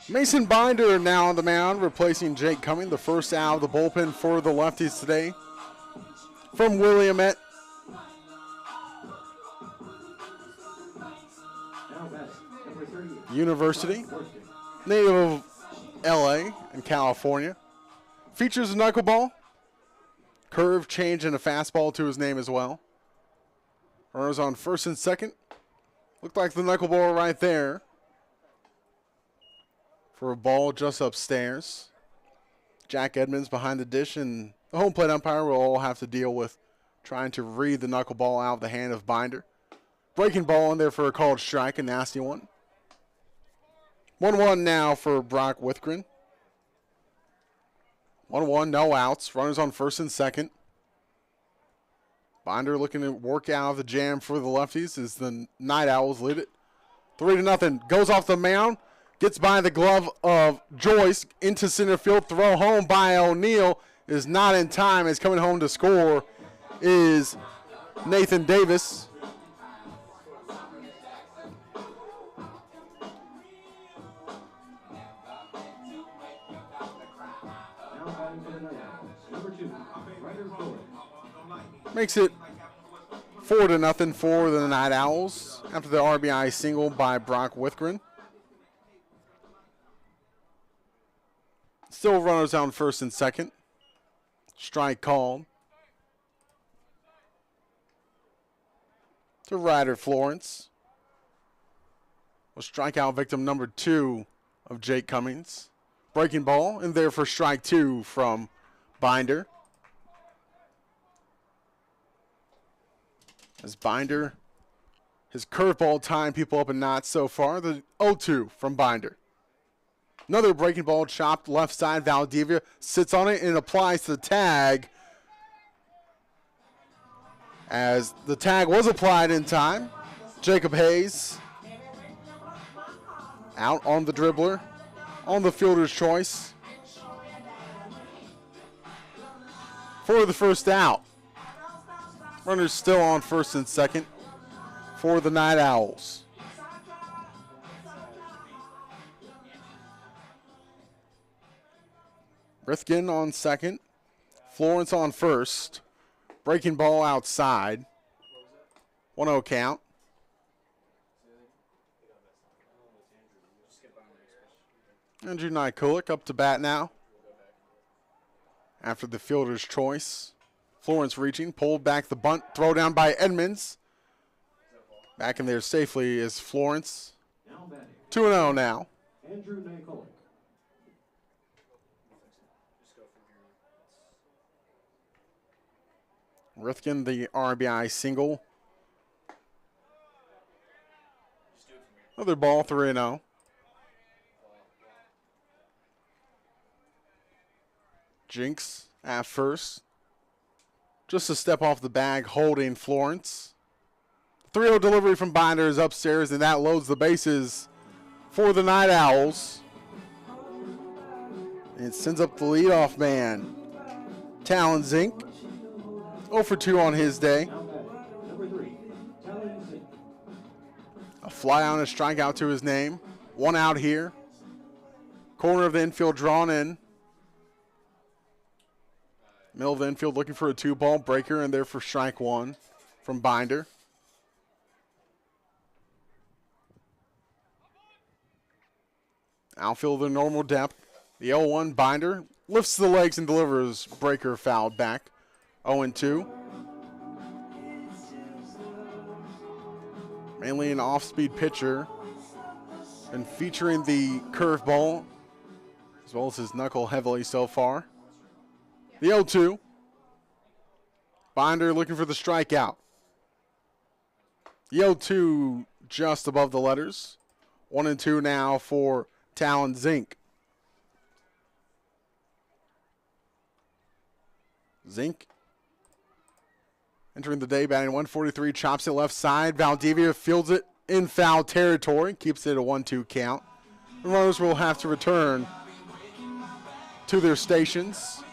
Mason Binder now on the mound, replacing Jake Cumming, the first out of the bullpen for the Lefties today. From Williamette. University, native of LA and California. Features a knuckleball, curve, change, and a fastball to his name as well. Runners on first and second. Looked like the knuckleball right there for a ball just upstairs. Jack Edmonds behind the dish, and the home plate umpire will all have to deal with trying to read the knuckleball out of the hand of Binder. Breaking ball in there for a called strike, a nasty one. 1-1 now for Brock Withgren. 1-1, no outs. Runners on first and second. Binder looking to work out of the jam for the Lefties as the Night Owls lead it 3-0. Goes off the mound. Gets by the glove of Joyce into center field. Throw home by O'Neal is not in time. As coming home to score is Nathan Davis. Makes it 4-0 for the Night Owls after the RBI single by Brock Withgren. Still runners on first and second. Strike called to Ryder Florence. Was strikeout victim number 2 of Jake Cummings. Breaking ball in there for strike 2 from Binder. As Binder, his curveball tying people up in knots so far. The 0-2 from Binder. Another breaking ball chopped left side. Valdivia sits on it and applies the tag. As the tag was applied in time, Jacob Hayes out on the dribbler, on the fielder's choice for the first out. Runners still on first and second for the Night Owls. Rithkin on second. Florence on first. Breaking ball outside. 1-0 count. Andrew Nykulik up to bat now. After the fielder's choice. Florence reaching, pulled back the bunt, throw down by Edmonds. Back in there safely is Florence. 2-0 now. Andrew Nykulik. Rithkin, the RBI single. Another ball, 3-0. Jinx at first. Just a step off the bag, holding Florence. 3-0 delivery from Binder is upstairs, and that loads the bases for the Night Owls. And it sends up the leadoff man, Talon Zink. 0 for 2 on his day. A fly on a strikeout to his name. 1 out here. Corner of the infield drawn in. Middle of the infield looking for a 2-ball breaker, and there for strike 1 from Binder. Outfield the normal depth. The 0-1 Binder lifts the legs and delivers breaker fouled back. 0-2. Mainly an off-speed pitcher and featuring the curveball as well as his knuckle heavily so far. The 0-2. Binder looking for the strikeout. The 0-2 just above the letters. 1-2 now for Talon Zink. Zink entering the day batting 143, chops it left side. Valdivia fields it in foul territory, keeps it a 1-2 count. The runners will have to return to their stations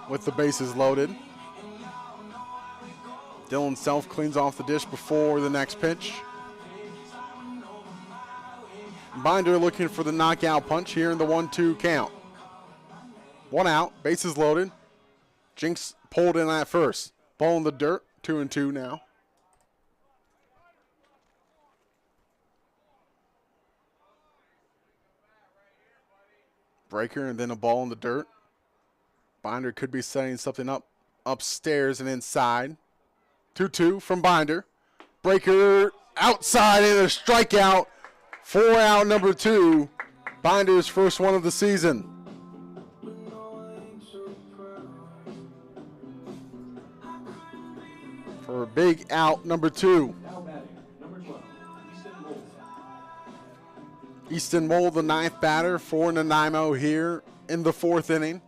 with the bases loaded. Dylan Self cleans off the dish before the next pitch. Binder looking for the knockout punch here in the 1-2 count. 1 out, bases loaded. Jinx pulled in at first. Ball in the dirt, 2-2 now. Breaker and then a ball in the dirt. Binder could be setting something up upstairs and inside. 2-2 from Binder. Breaker outside and a strikeout. 4 out, number 2. Binder's first one of the season. For a big out, number 2. Now batting, number 12, Easton Mold. Easton Mold, the 9th batter for Nanaimo here in the 4th inning.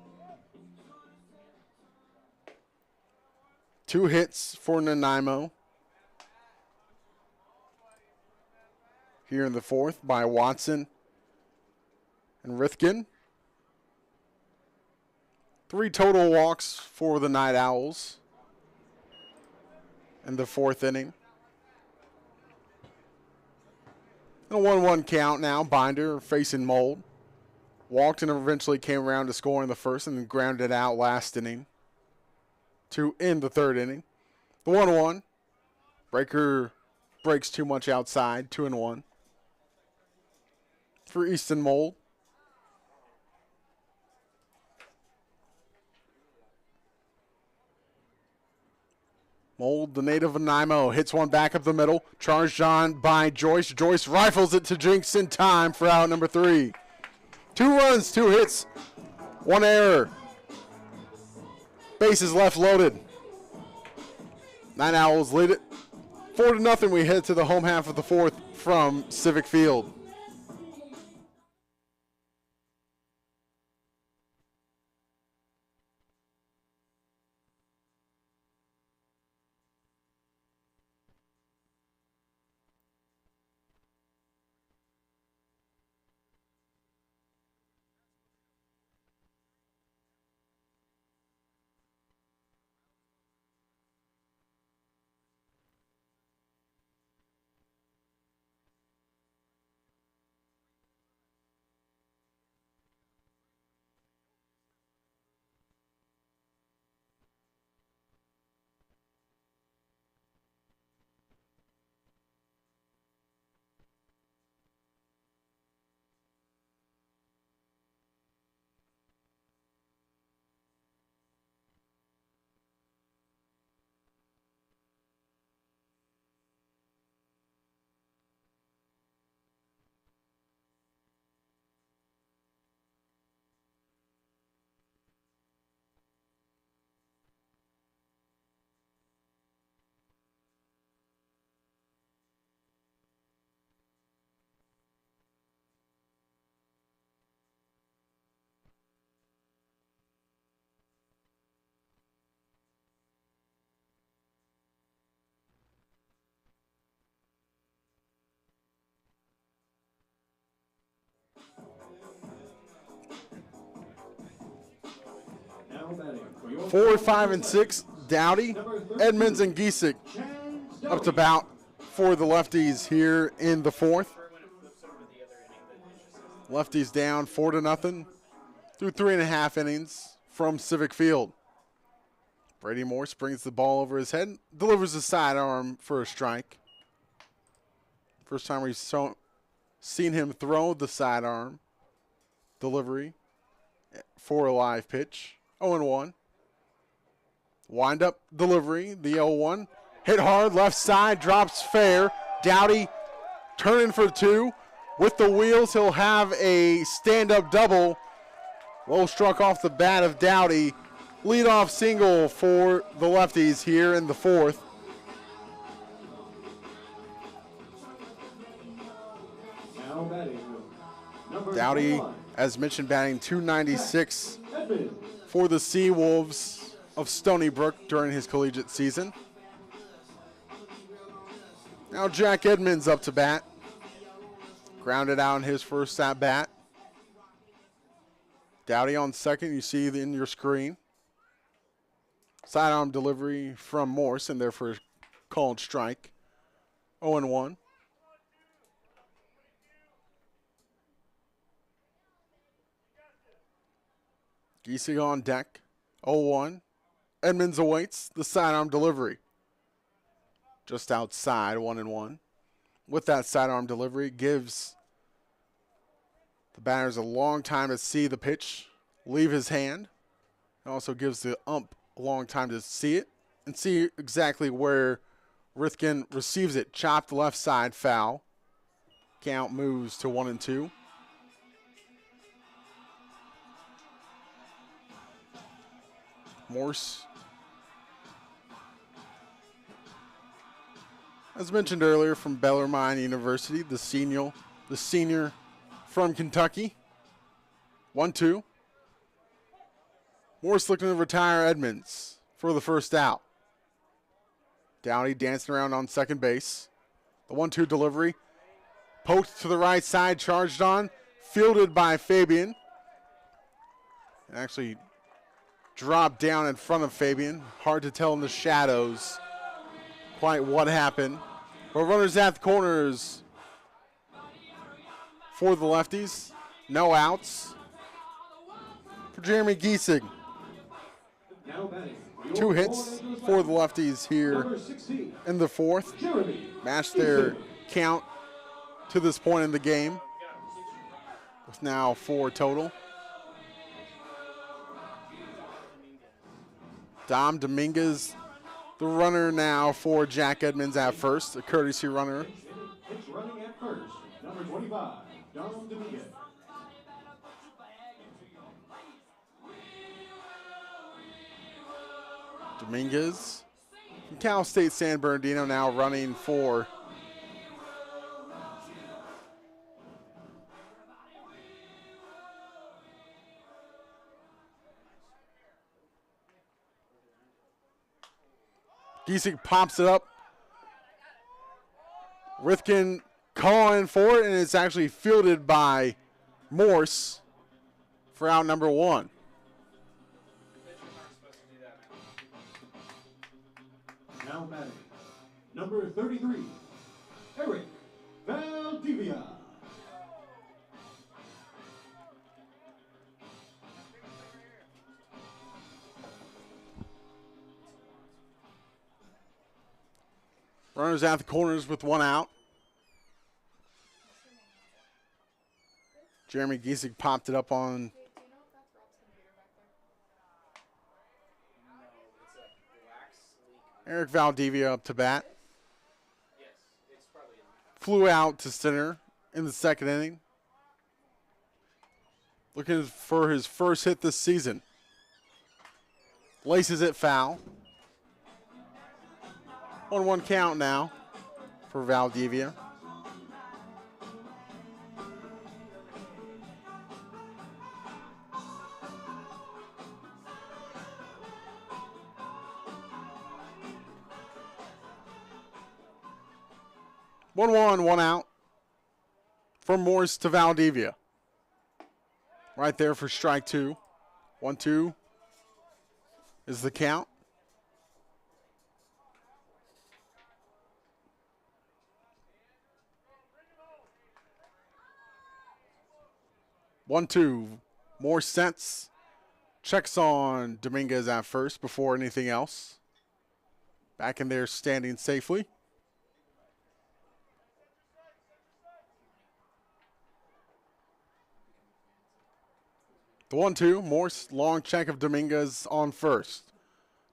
2 hits for Nanaimo. Here in the 4th by Watson and Rithkin. 3 total walks for the Night Owls in the 4th inning. And a 1-1 count now. Binder facing Mold. Walked and eventually came around to score in the 1st and then grounded out last inning to end the 3rd inning. The 1-1. Breaker breaks too much outside. 2-1 for Easton Mold. Mold, the native of Nanaimo, hits one back up the middle. Charged on by Joyce. Joyce rifles it to Jinx in time for out number 3. 2 runs, 2 hits, 1 error. Bases left loaded. Night Owls lead it 4-0. We head to the home half of the 4th from Civic Field. Now batting for your 4, 5, and 6, Dowdy, Edmonds, and Giesick up to bat for the Lefties here in the 4th. Lefties down 4-0 through 3.5 innings from Civic Field. Brady Morse brings the ball over his head, delivers a sidearm for a strike. First time we've seen him throw the sidearm delivery for a live pitch. 0-1. Wind up delivery, the 0-1. Hit hard, left side, drops fair. Dowdy turning for 2. With the wheels, he'll have a stand-up double. Well struck off the bat of Dowdy. Leadoff single for the Lefties here in the 4th. now batting, number Dowdy, 21, as mentioned, batting .296 Edmonds. for the Sea Wolves of Stony Brook during his collegiate season. Now Jack Edmonds up to bat. Grounded out in his first at bat. Dowdy on second, you see in your screen. Sidearm delivery from Morse, and therefore called strike. 0-1. Giesing on deck. 0-1. Edmonds awaits the sidearm delivery. Just outside, 1-1. With that sidearm delivery, gives the batters a long time to see the pitch leave his hand. It also gives the ump a long time to see it and see exactly where Rithkin receives it. Chopped left side, foul. Count moves to 1-2. Morse, as mentioned earlier, from Bellarmine University, the senior from Kentucky. 1-2. Morse looking to retire Edmonds for the first out. Downey dancing around on second base. The 1-2 delivery. Poked to the right side, charged on. Fielded by Fabian. And actually dropped down in front of Fabian. Hard to tell in the shadows quite what happened. But runners at the corners for the Lefties. No outs for Jeremy Giesing. Now batting, 2 hits for the Lefties here number 16, in the fourth. Jeremy Matched their Giesing. count to this point in the game. With now 4 total. Dom Dominguez, the runner now for Jack Edmonds at first, a courtesy runner. Pitch running at first, number 25, Dom Dominguez. Dominguez from Cal State San Bernardino now running for Giesing pops it up. Rithkin calling for it, and it's actually fielded by Morse for out number 1. Now batting, number 33, Eric Valdivia. Runners at the corners with 1 out. Jeremy Giesing popped it up on Eric Valdivia up to bat. Flew out to center in the second inning. Looking for his first hit this season. Laces it foul. 1-1 count now for Valdivia. One one, 1 out from Morse to Valdivia. Right there for strike 2. 1-2 is the count. One, two, more sense. Checks on Dominguez at first before anything else. Back in there standing safely. The 1-2, Morse, long check of Dominguez on first.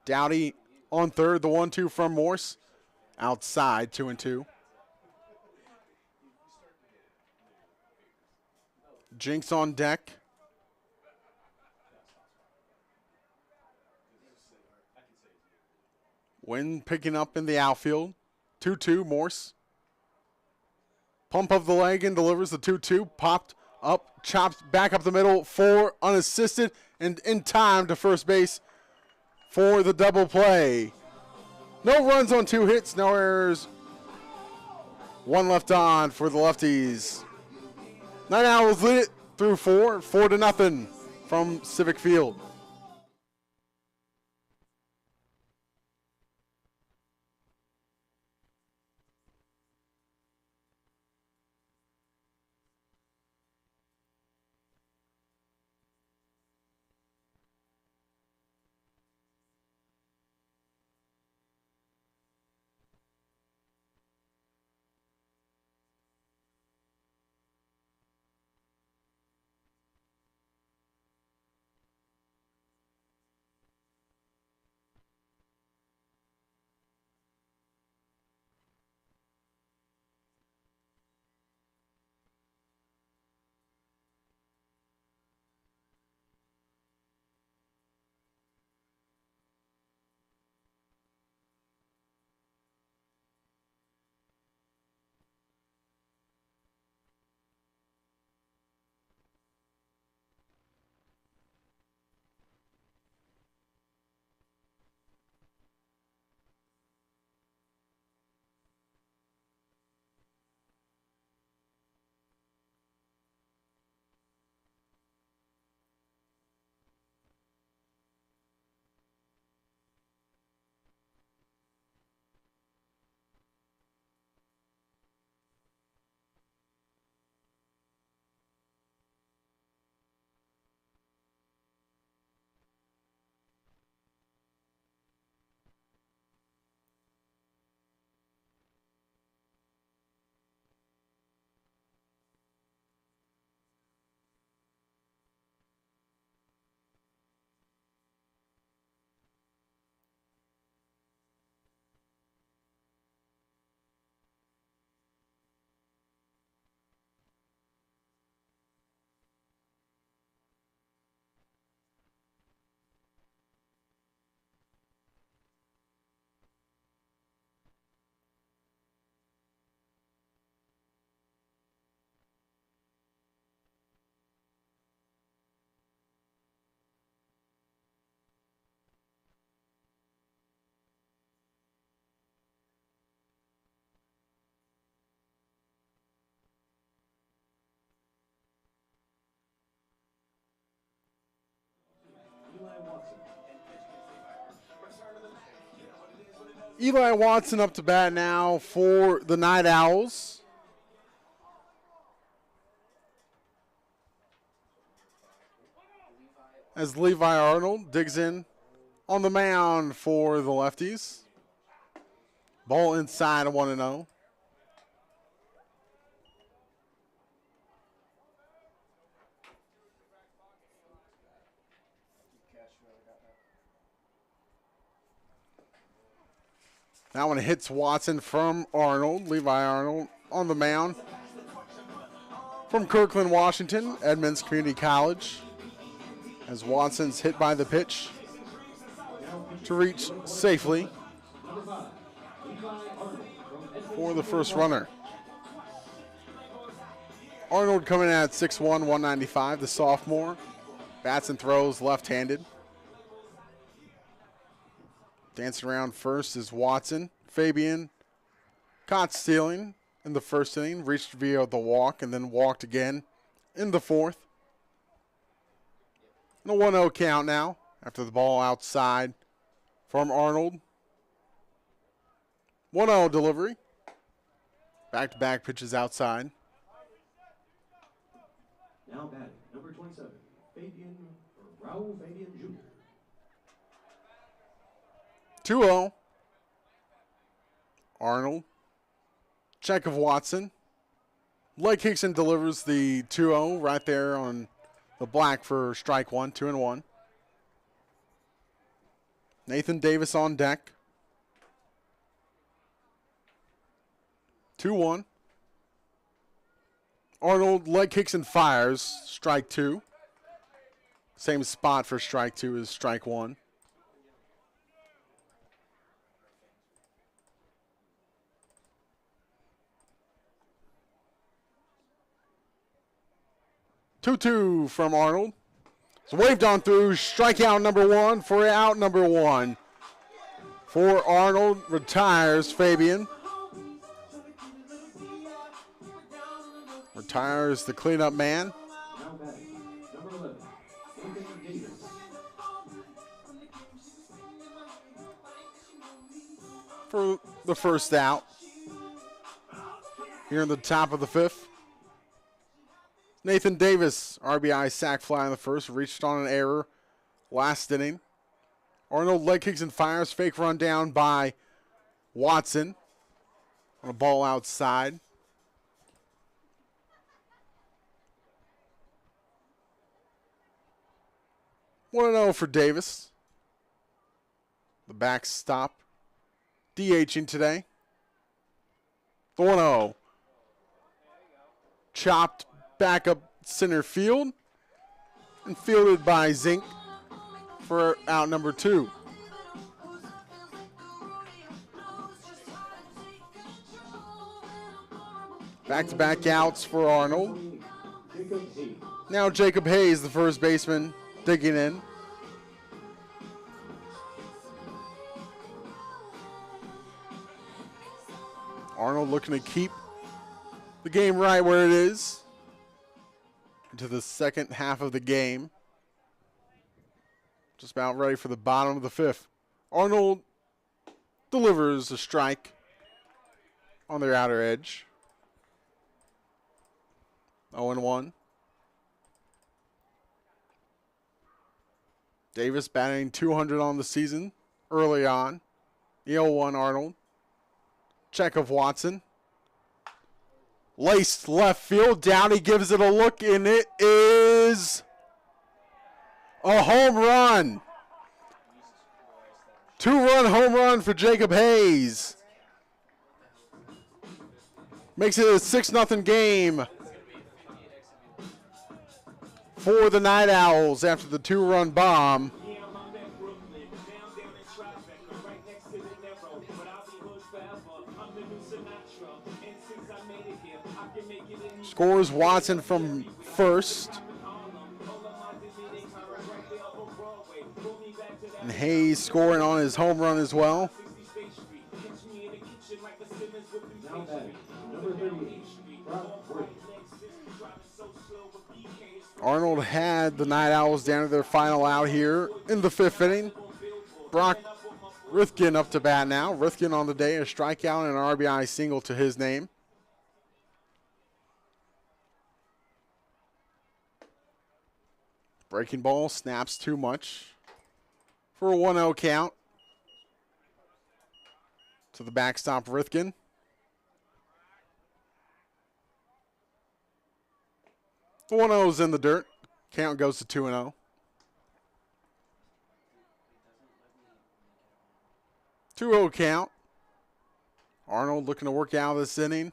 Dowdy on third, the 1-2 from Morse. Outside, 2-2. Jinx on deck. Wind picking up in the outfield. 2-2, Morse. Pump of the leg and delivers the 2-2. Popped up, chopped back up the middle for unassisted and in time to first base for the double play. No runs on 2 hits, no errors. 1 left on for the Lefties. NightOwls lead it through 4-0 from Civic Field. Eli Watson up to bat now for the Night Owls. As Levi Arnold digs in on the mound for the Lefties. Ball inside 1-0. That one hits Watson from Arnold. Levi Arnold on the mound. From Kirkland, Washington, Edmonds Community College. As Watson's hit by the pitch to reach safely for the first runner. Arnold coming in at 6'1", 195, the sophomore. Bats and throws left-handed. Dancing around first is Watson. Fabian caught stealing in the first inning, reached via the walk, and then walked again in the fourth. And a 1-0 count now after the ball outside from Arnold. 1-0 delivery. Back-to-back pitches outside. Now batting, number 27, Raul Fabian Jr. 2-0. Arnold. Check of Watson. Leg kicks and delivers the 2-0 right there on the black for strike one, 2-1. Nathan Davis on deck. 2-1. Arnold leg kicks and fires, strike two. Same spot for strike two as strike one. Two from Arnold. It's waved on through. Strikeout number one for out number one. For Arnold, retires Fabian. Retires the cleanup man. Now batting, number 11, Nathan Davis. For the first out. Here in the top of the fifth. Nathan Davis, RBI sac fly in the first, reached on an error last inning. Arnold leg kicks and fires, fake run down by Watson on a ball outside. One 1-0 for Davis. The backstop. DHing today. The 1-0. Chopped back up center field and fielded by Zink for out number two. Back-to-back outs for Arnold. Now Jacob Hayes, the first baseman, digging in. Arnold looking to keep the game right where it is into the second half of the game. Just about ready for the bottom of the fifth. Arnold delivers a strike on their outer edge. 0-1. Davis batting 200 on the season early on. The 0-1 Arnold. Check of Watson. Laced left field. Downey gives it a look, and it is a home run. 2-run home run for Jacob Hayes. Makes it a 6-0 game for the Night Owls after the 2-run bomb. Scores Watson from first. And Hayes scoring on his home run as well. Now batting, number 38, Brock Brady. Arnold had the Night Owls down to their final out here in the fifth inning. Brock Rithkin up to bat now. Rithkin on the day, a strikeout and an RBI single to his name. Breaking ball, snaps too much for a 1-0 count to the backstop Rithkin. The 1-0 is in the dirt. Count goes to 2-0. 2-0 count. Arnold looking to work out of this inning.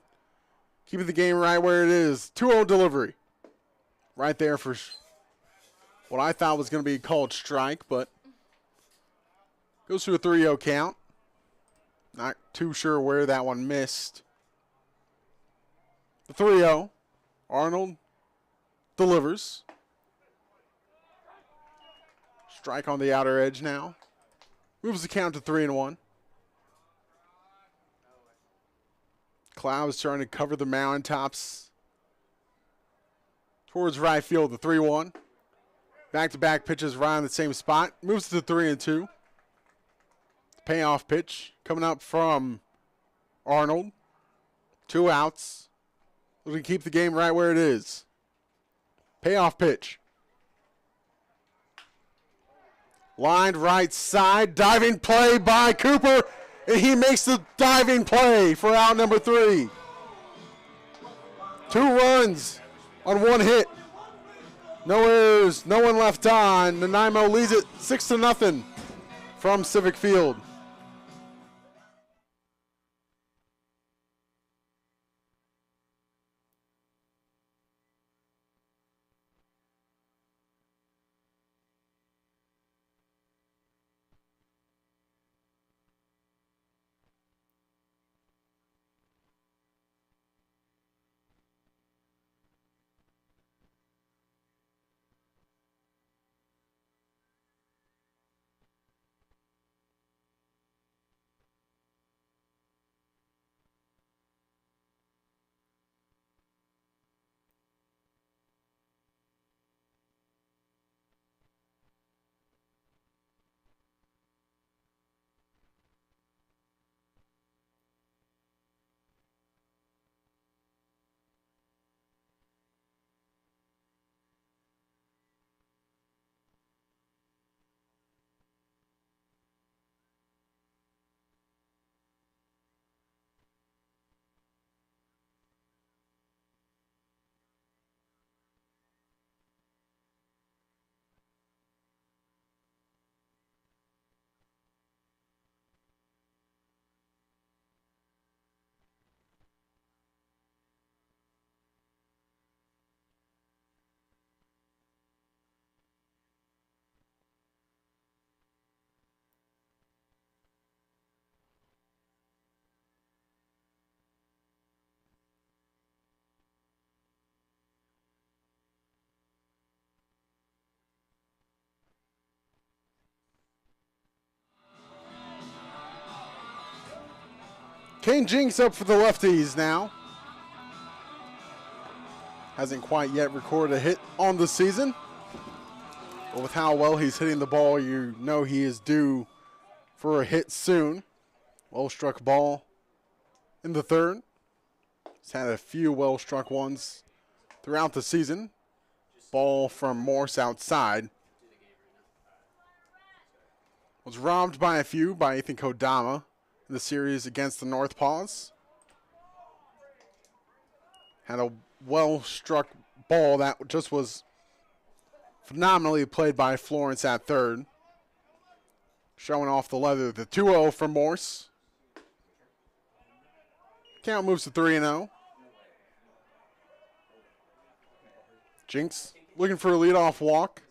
Keeping the game right where it is. 2-0 delivery. Right there for what I thought was going to be called strike, but goes to a 3-0 count. Not too sure where that one missed. The 3-0. Arnold delivers. Strike on the outer edge now. Moves the count to 3-1. Clouds trying to cover the mountaintops towards right field. The 3-1. Back-to-back pitches right on the same spot. Moves to 3-2. Payoff pitch coming up from Arnold. 2 outs. Looking to keep the game right where it is. Payoff pitch. Lined right side. Diving play by Cooper. And he makes the diving play for out number 3. 2 runs on 1 hit. No errors, no one left on. Nanaimo leads it 6-0 from Civic Field. Kane Jinks up for the Lefties now. Hasn't quite yet recorded a hit on the season. But with how well he's hitting the ball, you know he is due for a hit soon. Well-struck ball in the 3rd. He's had a few well-struck ones throughout the season. Ball from Morse outside. Was robbed by a few by Ethan Kodama in the series against the North Paws. Had a well-struck ball that just was phenomenally played by Florence at 3rd. Showing off the leather. The 2-0 from Morse. Count moves to 3-0. Jinks looking for a leadoff walk.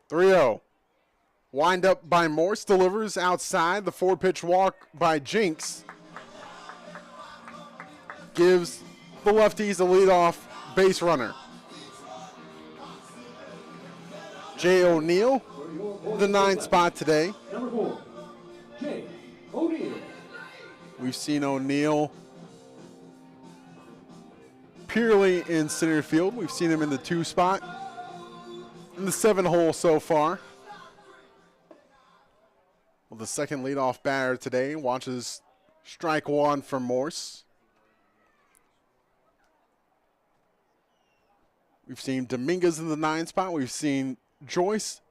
3-0. Wind up by Morse, delivers outside. The 4-pitch walk by Jinks gives the Lefties a leadoff base runner. Jay O'Neill, the 9th spot today. Number 4, Jay O'Neill. We've seen O'Neill purely in center field. We've seen him in the 2 spot, in the 7 hole so far. Well, the second leadoff batter today watches strike one from Morse. We've seen Dominguez in the 9 spot. We've seen Joyce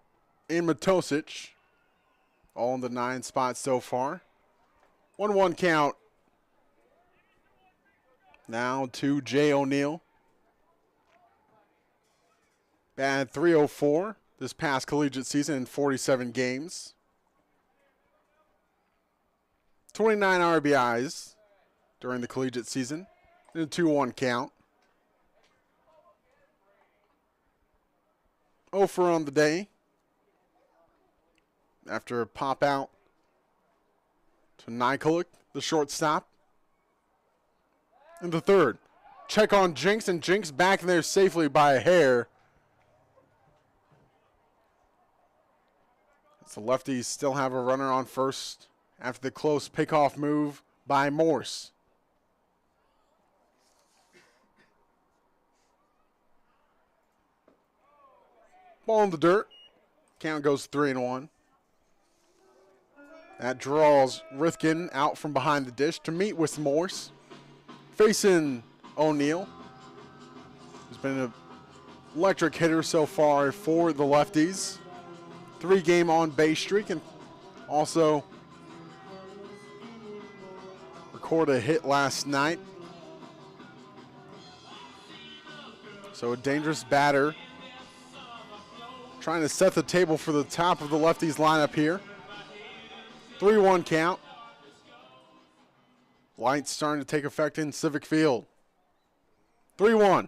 and Matosic all in the 9 spot so far. 1-1 count. Now to Jay O'Neill. Batted .304 this past collegiate season in 47 games. 29 RBIs during the collegiate season in a 2-1 count. 0 for on the day after a pop out to Nikolic, the shortstop. In the third, check on Jinx, and Jinx back there safely by a hair. So the Lefties still have a runner on first after the close pickoff move by Morse. Ball in the dirt. Count goes 3-1. That draws Rithkin out from behind the dish to meet with Morse. Facing O'Neill, who's been an electric hitter so far for the Lefties. 3-game on-base streak, and also recorded a hit last night. So a dangerous batter, trying to set the table for the top of the Lefties lineup here. 3-1 count. Lights starting to take effect in Civic Field. 3-1.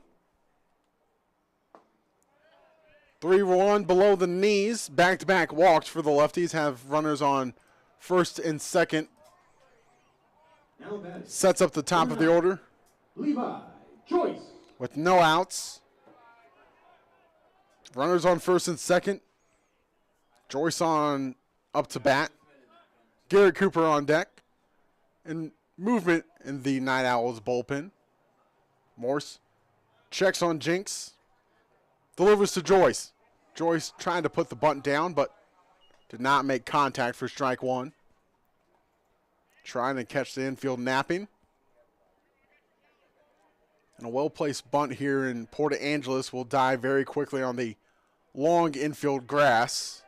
3-1 below the knees. Back-to-back walks for the Lefties. Have runners on first and second. Sets up the top of the order. Levi Joyce. With no outs. Runners on first and second. Joyce on up to bat. Garrett Cooper on deck. And movement in the Night Owls bullpen. Morse checks on Jinx. Delivers to Joyce. Joyce trying to put the bunt down, but did not make contact for strike one. Trying to catch the infield napping. And a well-placed bunt here in Port Angeles will die very quickly on the long infield grass.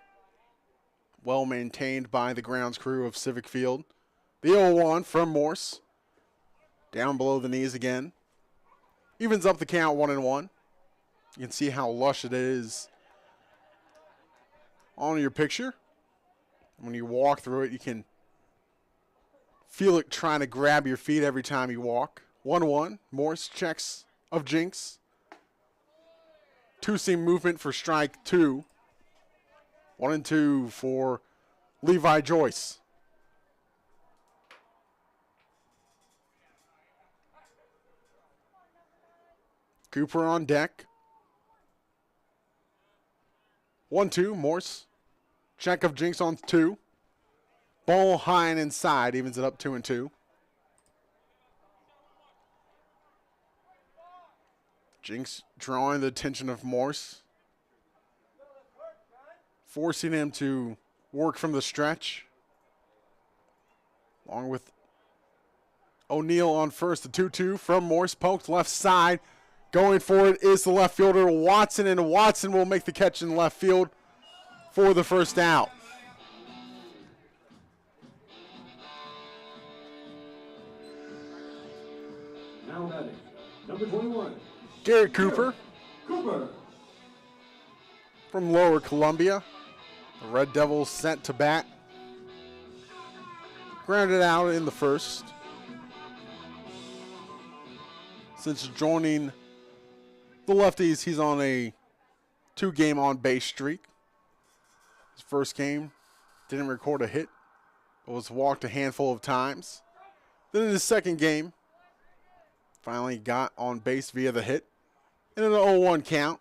Well maintained by the grounds crew of Civic Field. The 0-1 from Morse. Down below the knees again. Evens up the count 1-1. You can see how lush it is on your picture. When you walk through it, you can feel it trying to grab your feet every time you walk. 1-1. Morse checks of Jinx. Two-seam movement for strike two. 1-2 for Levi Joyce. Cooper on deck. 1-2, Morse. Check of Jinx on 2. Ball high and inside, evens it up 2-2. Jinx drawing the attention of Morse. Forcing him to work from the stretch. Along with O'Neill on first, the 2-2 from Morse. Poked left side. Going for it is the left fielder, Watson, and Watson will make the catch in left field for the first out. Now batting, number 21. Garrett Cooper Cooper. from Lower Columbia. The Red Devils sent to bat. Grounded out in the first. Since joining the Lefties, he's on a 2-game on-base streak. His first game, didn't record a hit, but was walked a handful of times. Then in his second game, finally got on base via the hit. In an 0-1 count,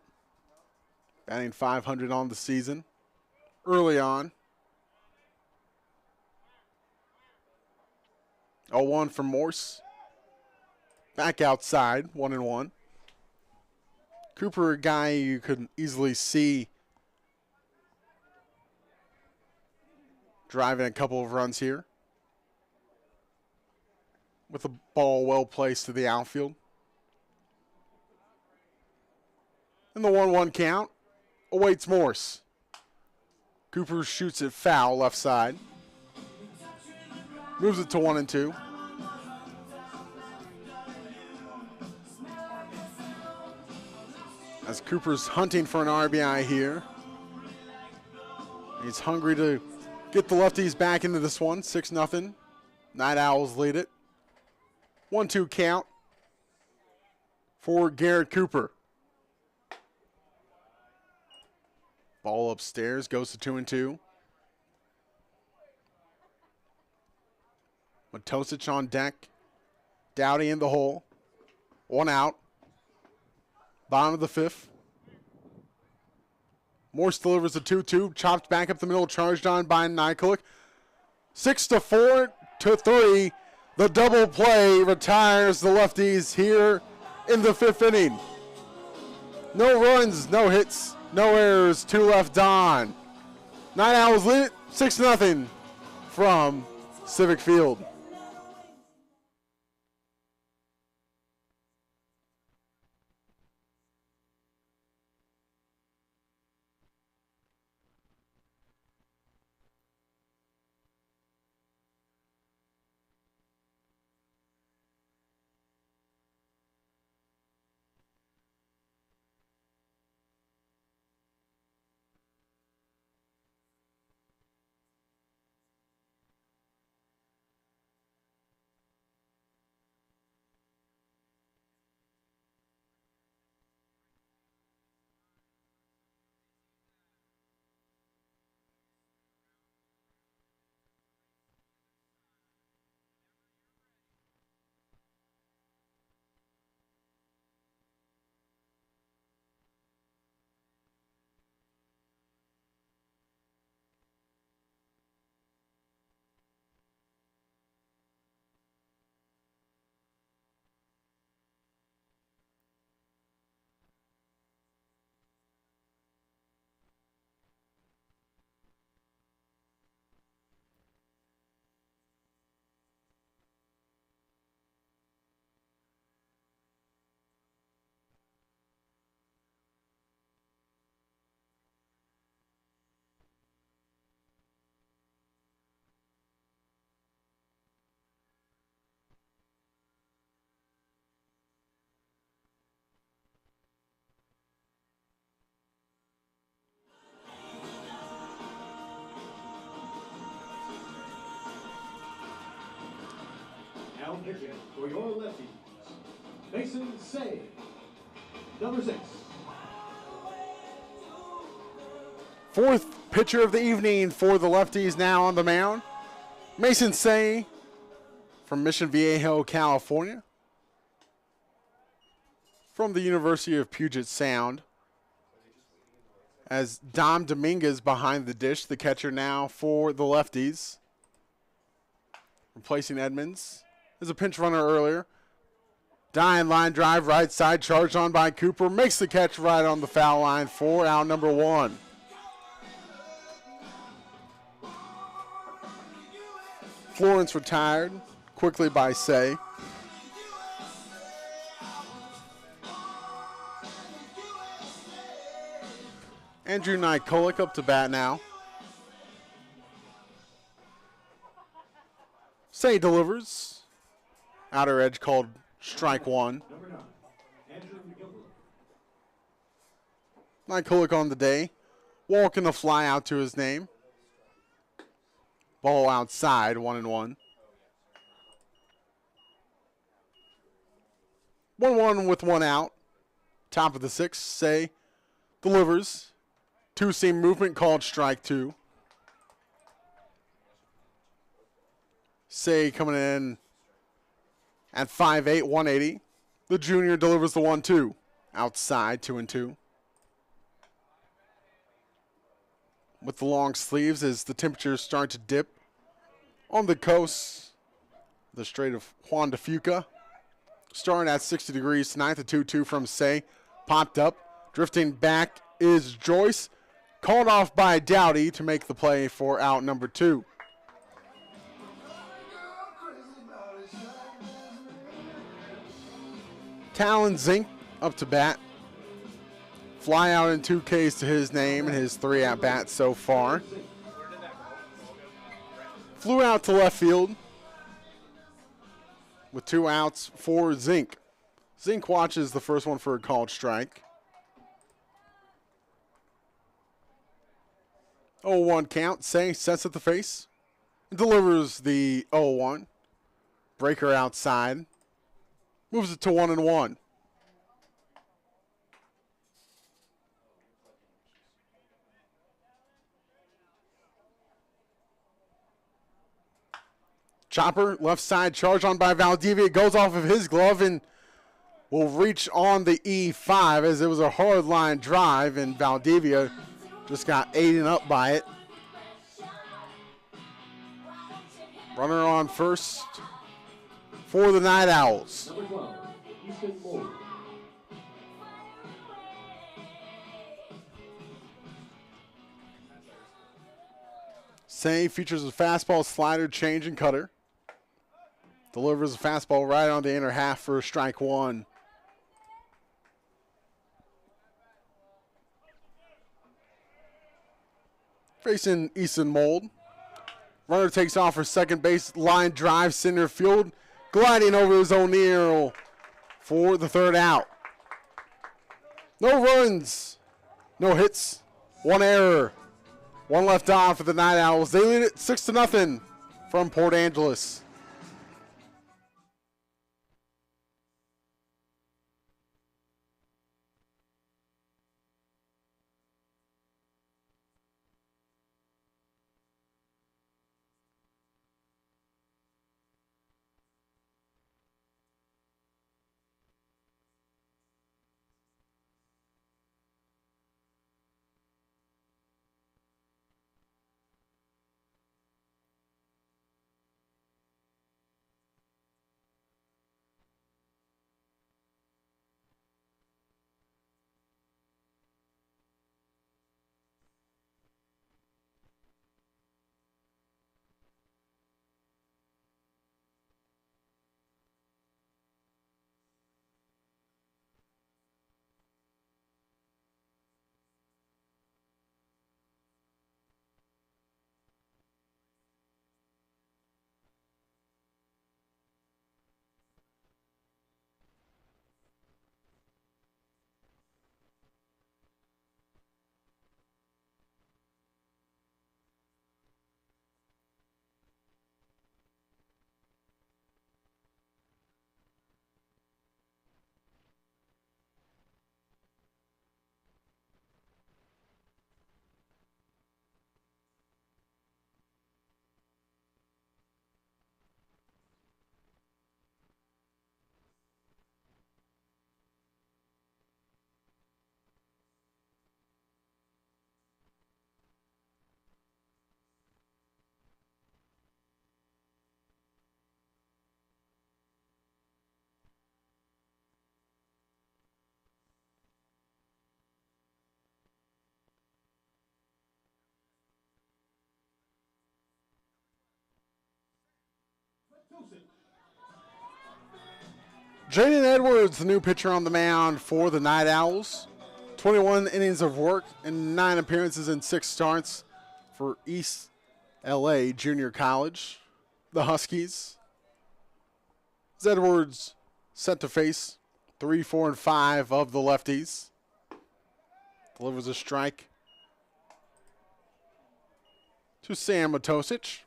batting .500 on the season. Early on. 0-1 from Morse. Back outside, 1-1. Cooper, a guy you could easily see driving a couple of runs here. With the ball well placed to the outfield. And the 1-1 count awaits Morse. Cooper shoots it foul left side. Moves it to 1-2. As Cooper's hunting for an RBI here. He's hungry to get the Lefties back into this one. 6-0. Night Owls lead it. 1-2 count for Garrett Cooper. Ball upstairs, goes to 2-2. Matosic on deck. Dowdy in the hole. 1 out. Bottom of the 5th. Morse delivers a 2-2. Chopped back up the middle, charged on by Nykulik. 6-4-3. The double play retires the Lefties here in the 5th inning. No runs, no hits, no errors, 2 left on. Night Owls lead it 6-0 from Civic Field. Now pitching for your Lefties, Mason Say, number 6. 4th pitcher of the evening for the Lefties now on the mound. Mason Say from Mission Viejo, California. From the University of Puget Sound. As Dom Dominguez behind the dish, the catcher now for the Lefties. Replacing Edmonds. There's a pinch runner earlier. Dying line drive, right side, charged on by Cooper. Makes the catch right on the foul line for out number 1. Florence retired quickly by Say. Andrew Nykulik up to bat now. Say delivers. Outer edge called strike 1. Number 9, Andrew Gilbert. Nykulik on the day. Walking a fly out to his name. Ball outside, 1-1. 1-1 with 1 out. Top of the 6th, Say delivers. 2-seam movement called strike 2. Say coming in at 5'8", 180. The junior delivers the 1-2. Outside, 2-2. With the long sleeves as the temperatures start to dip on the coast, the Strait of Juan de Fuca. Starting at 60 degrees tonight, the 2-2 from Say. Popped up. Drifting back is Joyce. Called off by Dowdy to make the play for out number 2. Talon Zink up to bat. Fly out in 2 Ks to his name and his 3 at-bats so far. Flew out to left field with 2 outs for Zink. Zink watches the first one for a called strike. 0-1 count. Say sets at the face and delivers the 0-1. Breaker outside. Moves it to 1-1. Chopper, left side, charge on by Valdivia. Goes off of his glove and will reach on the E5 as it was a hard line drive, and Valdivia just got eaten up by it. Runner on first for the Night Owls. Number 12, Easton Moore. Say features a fastball, slider, change, and cutter. Delivers a fastball right on the inner half for strike 1. Facing Easton Mold. Runner takes off for second base. Line drive center field. Gliding over his O'Neal for the 3rd out. No runs. No hits. 1 error. 1 left on for the Night Owls. They lead it 6-0 from Port Angeles. Jaden Edwards, the new pitcher on the mound for the Night Owls. 21 innings of work and 9 appearances and 6 starts for East LA Junior College. The Huskies. As Edwards set to face 3, 4, and 5 of the Lefties. Delivers a strike to Sam Matosic.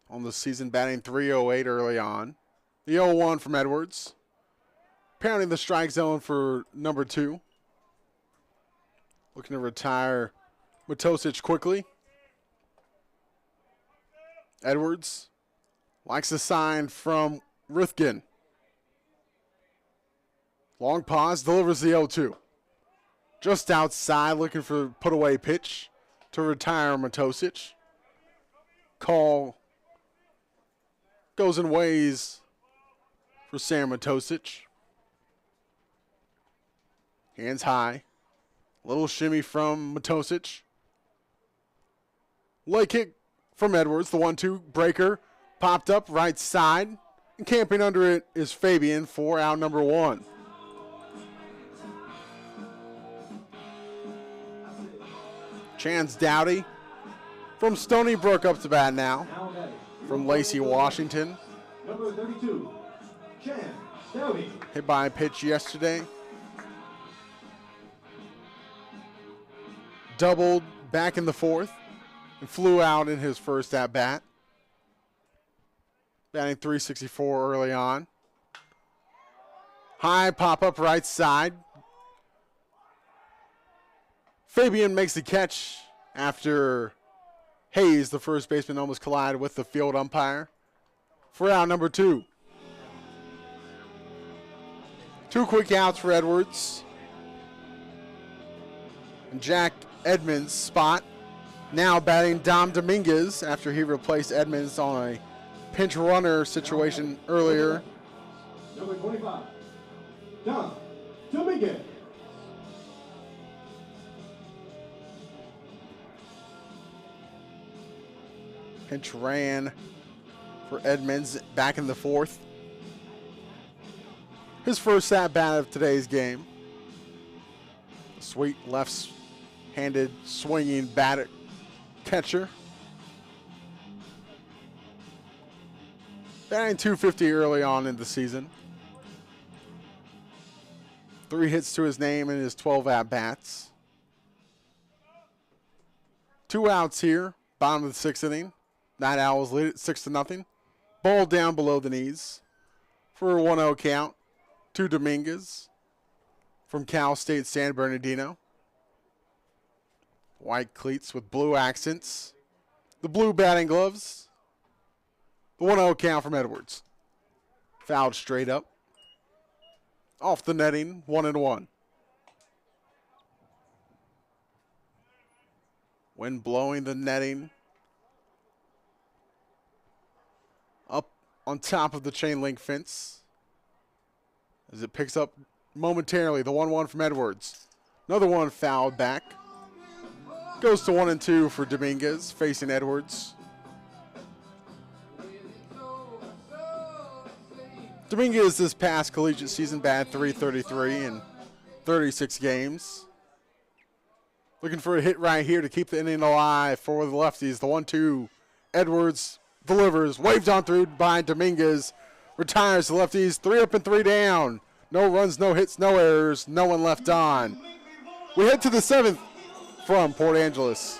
On the season, batting .308 early on. The 0-1 from Edwards. Pounding the strike zone for number 2. Looking to retire Matosic quickly. Edwards likes a sign from Rithgen. Long pause, delivers the 0-2. Just outside, looking for a put-away pitch to retire Matosic. Call goes in ways for Sam Matosic. Hands high. Little shimmy from Matosic. Leg kick from Edwards. The 1-2 breaker popped up right side. And camping under it is Fabian for out number 1. Chance Dowdy from Stony Brook up to bat now. From Lacey, Washington. Number 32, Chance Dowdy. Hit by a pitch yesterday. Doubled back in the 4th and flew out in his first at bat. Batting .364 early on. High pop up right side. Fabian makes the catch after Hayes, the first baseman, almost collided with the field umpire for out number 2. 2 quick outs for Edwards. And Jack Edmonds' spot. Now batting Dom Dominguez after he replaced Edmonds on a pinch runner situation earlier. Number 25, Dom Dominguez. Pinch ran for Edmonds back in the 4th. His first at-bat of today's game. Sweet left-handed swinging bat catcher. Batting .250 early on in the season. 3 hits to his name in his 12 at-bats. 2 outs here, bottom of the 6th inning. NightOwls lead it 6-0. Ball down below the knees for a 1-0 count to Dominguez from Cal State San Bernardino. White cleats with blue accents. The blue batting gloves. The 1-0 count from Edwards. Fouled straight up. Off the netting, 1-1. Wind blowing the netting. Up on top of the chain link fence. As it picks up momentarily, the 1-1 from Edwards. Another one fouled back. Goes to 1-2 for Dominguez, facing Edwards. Dominguez this past collegiate season batted .333 in 36 games. Looking for a hit right here to keep the inning alive for the lefties. The 1-2, Edwards delivers, waved on through by Dominguez. Retires the lefties, 3 up and 3 down. No runs, no hits, no errors, no one left on. We head to the 7th from Port Angeles.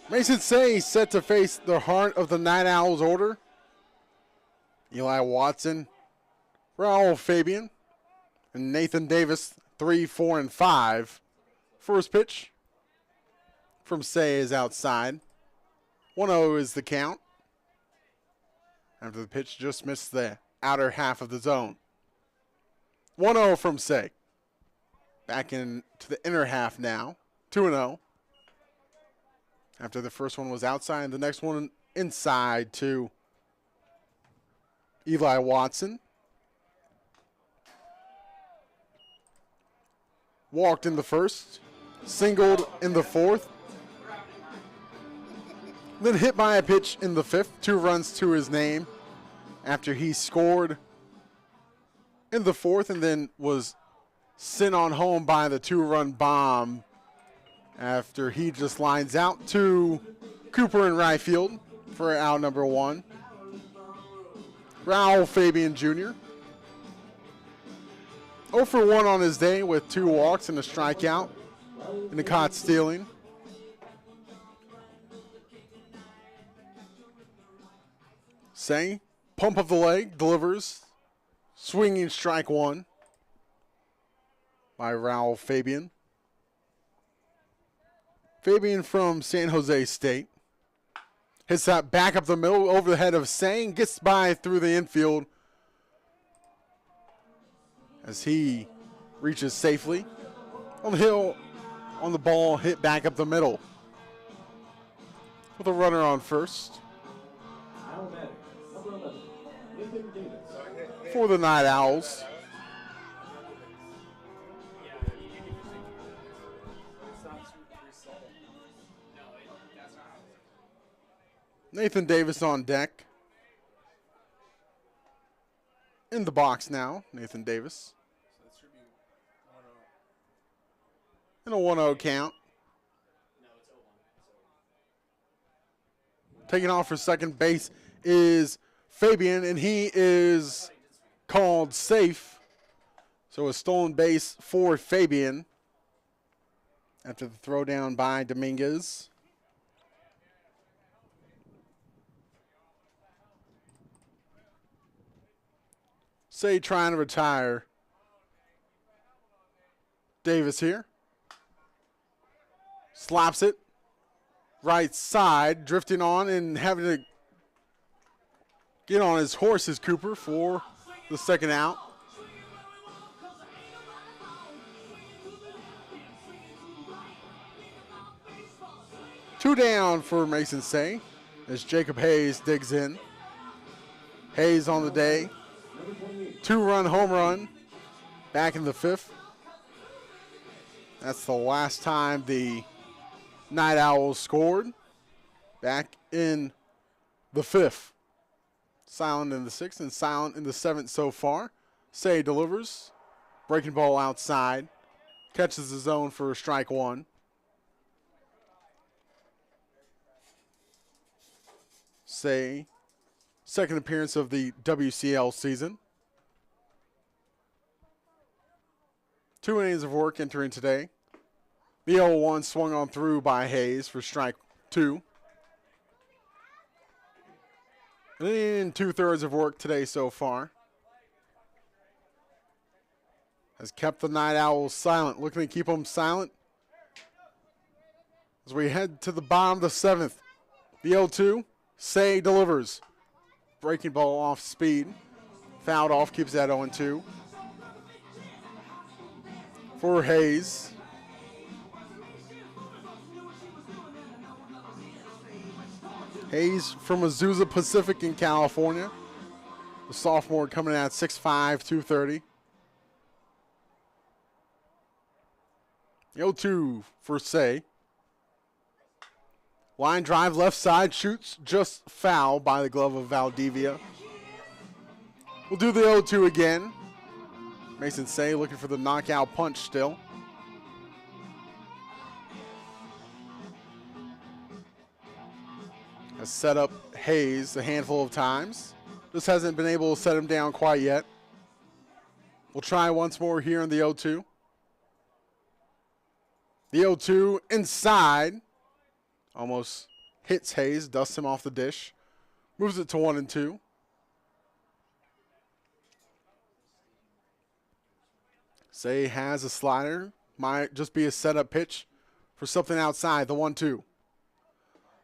Mason Say set to face the heart of the NightOwls order. Eli Watson, Raul Fabian, and Nathan Davis, 3, 4, and 5. First pitch. from Say is outside. 1-0 is the count. After the pitch just missed the outer half of the zone. 1-0 from Say. Back into the inner half now. 2-0. After the first one was outside, the next one inside to Eli Watson. Walked in the first. Singled in the fourth. Then hit by a pitch in the fifth. 2 runs to his name after he scored in the fourth and then was sent on home by the 2-run bomb after he just lines out to Cooper in right field for out number 1. Raul Fabian Jr. 0 for 1 on his day with 2 walks and a strikeout and a caught stealing. Say, pump of the leg, delivers. Swinging strike 1 by Raul Fabian. Fabian from San Jose State. Hits that back up the middle over the head of Sang. Gets by through the infield as he reaches safely. On the hill, on the ball, hit back up the middle. With a runner on first. For the Night Owls. Nathan Davis on deck. In the box now, Nathan Davis. And a 1-0 count. Taking off for second base is Fabian, and he is called safe. So a stolen base for Fabian after the throwdown by Dominguez. Say trying to retire Davis here. Slaps it. Right side, drifting on and having to get on his horse is Cooper for the second out. Two down for Mason Say as Jacob Hayes digs in. Hayes on the day. 2-run home run back in the fifth. That's the last time the Night Owls scored. Back in the fifth. Silent in the sixth and silent in the seventh so far. Say delivers. Breaking ball outside. Catches the zone for strike 1. Say, second appearance of the WCL season. 2 innings of work entering today. The 0-1 swung on through by Hayes for strike 2. And in 2/3 of work today so far. Has kept the Night Owls silent. Looking to keep them silent as we head to the bottom of the 7th. The 0-2. Say delivers. Breaking ball off speed. Fouled off, keeps that 0-2. For Hayes. Hayes from Azusa Pacific in California. The sophomore coming in at 6'5", 230. The 0-2 for Say. Line drive left side, shoots just foul by the glove of Valdivia. We'll do the 0-2 again. Mason Say looking for the knockout punch still. Has set up Hayes a handful of times. Just hasn't been able to set him down quite yet. We'll try once more here in the 0-2. The 0-2 inside. Almost hits Hayes, dusts him off the dish. Moves it to 1-2. Say has a slider. Might just be a setup pitch for something outside, the 1-2.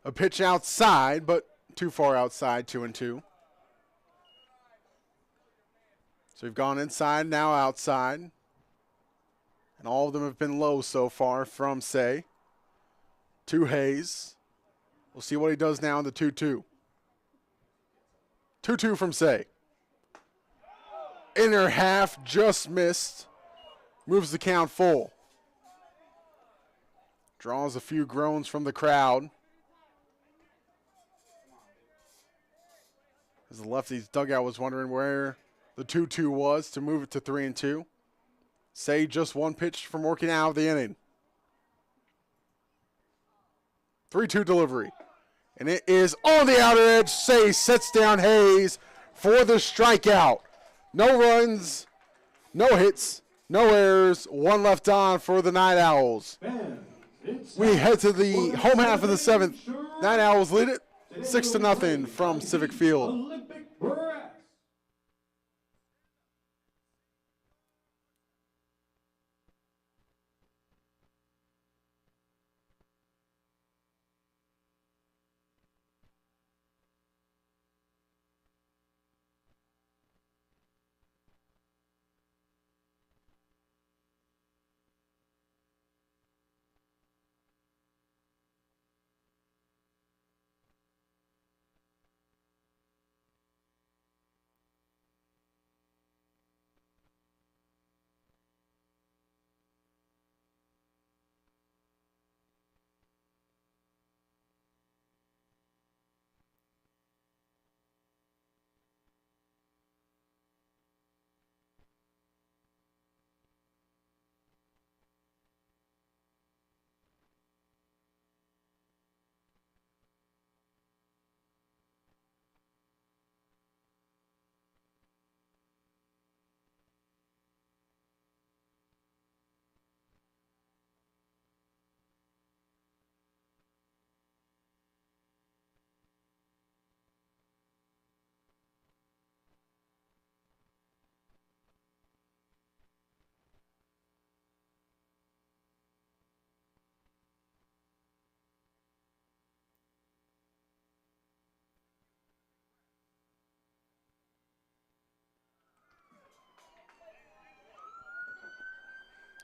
A pitch outside, but too far outside, 2-2. So we've gone inside, now outside. And all of them have been low so far from Say. To Hayes. We'll see what he does now in the 2-2. 2-2 from Say. Inner half, just missed. Moves the count full. Draws a few groans from the crowd. As the Lefties dugout was wondering where the 2-2 was to move it to 3-2. Say just one pitch from working out of the inning. 3-2 delivery. And it is on the outer edge. Say sets down Hayes for the strikeout. No runs, no hits, no errors. One left on for the Night Owls. We head to the home half of the seventh. Night Owls lead it 6-0 from Civic Field.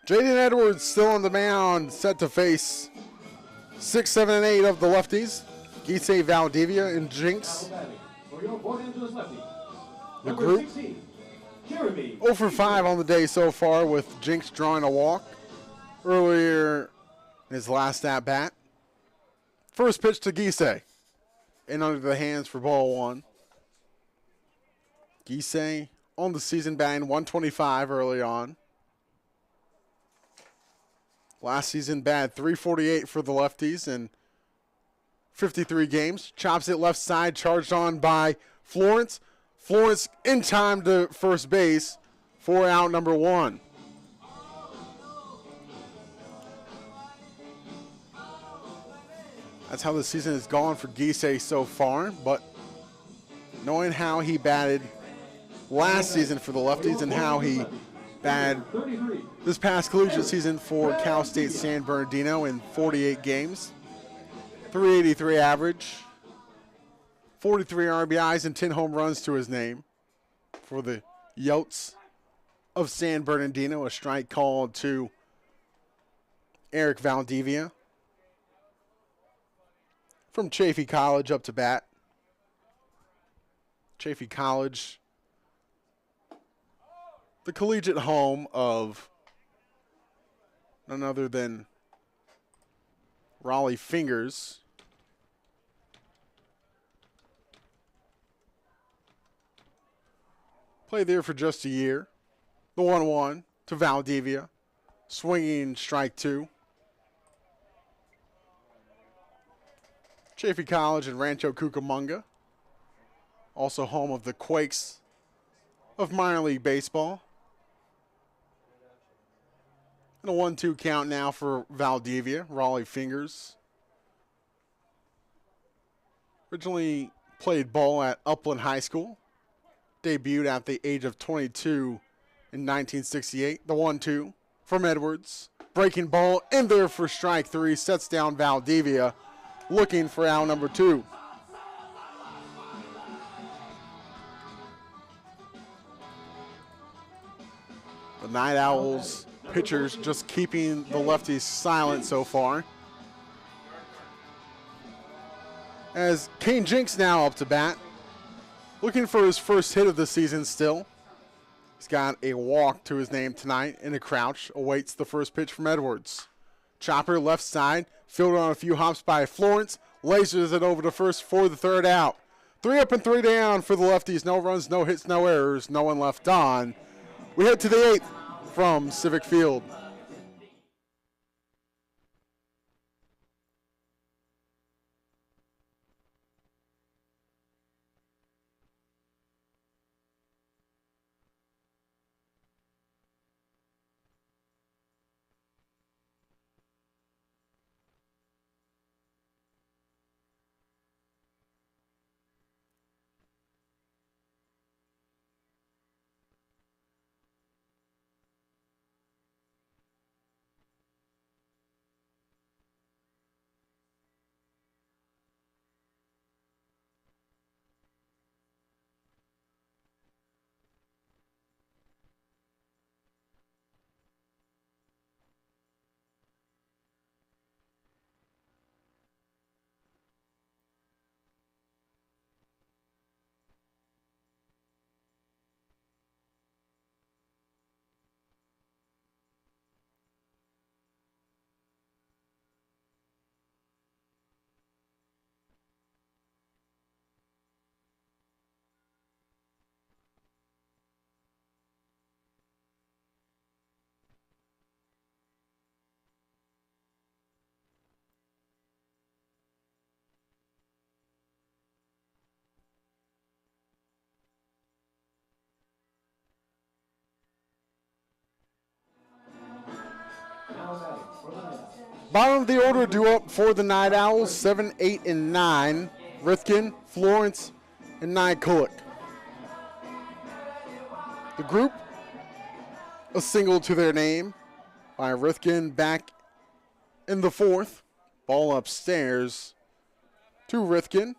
Jaden Edwards still on the mound, set to face 6, 7, and 8 of the Lefties. Gisei, Valdivia, and Jinx. The group 0 for 5 on the day so far, with Jinx drawing a walk earlier in his last at-bat. First pitch to Gisei, and under the hands for ball one. Gisei on the season batting 125 early on. Last season batted 348 for the Lefties in 53 games. Chops it left side, charged on by Florence. Florence in time to first base for out number one. That's how the season has gone for Gisei so far, but knowing how he batted last season for the Lefties and how he batted this past collegiate season for Cal State San Bernardino in 48 games, 383 average, 43 RBIs, and 10 home runs to his name for the Yotes of San Bernardino. A strike called to Eric Valdivia from Chaffey College up to bat. Chaffey College, the collegiate home of none other than Raleigh Fingers. Played there for just a year. The 1-1 to Valdivia. Swinging strike two. Chaffey College and Rancho Cucamonga. Also home of the Quakes of minor league baseball. And a 1-2 count now for Valdivia, Raleigh Fingers. Originally played ball at Upland High School. Debuted at the age of 22 in 1968. The 1-2 from Edwards. breaking ball in there for strike 3. Sets down Valdivia, looking for out number 2. The Night Owls pitchers just keeping the lefties silent so far. As Kane Jinks now up to bat, looking for his first hit of the season still. He's got a walk to his name tonight, and a crouch awaits the first pitch from Edwards. Chopper left side, fielded on a few hops by Florence, lasers it over to first for the third out. 3 up and 3 down for the lefties. No runs, no hits, no errors, no one left on. We head to the 8th from Civic Field. Bottom of the order due up for the Night Owls, 7, 8, and 9. Rithkin, Florence, and Nykulik. The group, a single to their name by Rithkin back in the 4th. Ball upstairs to Rithkin.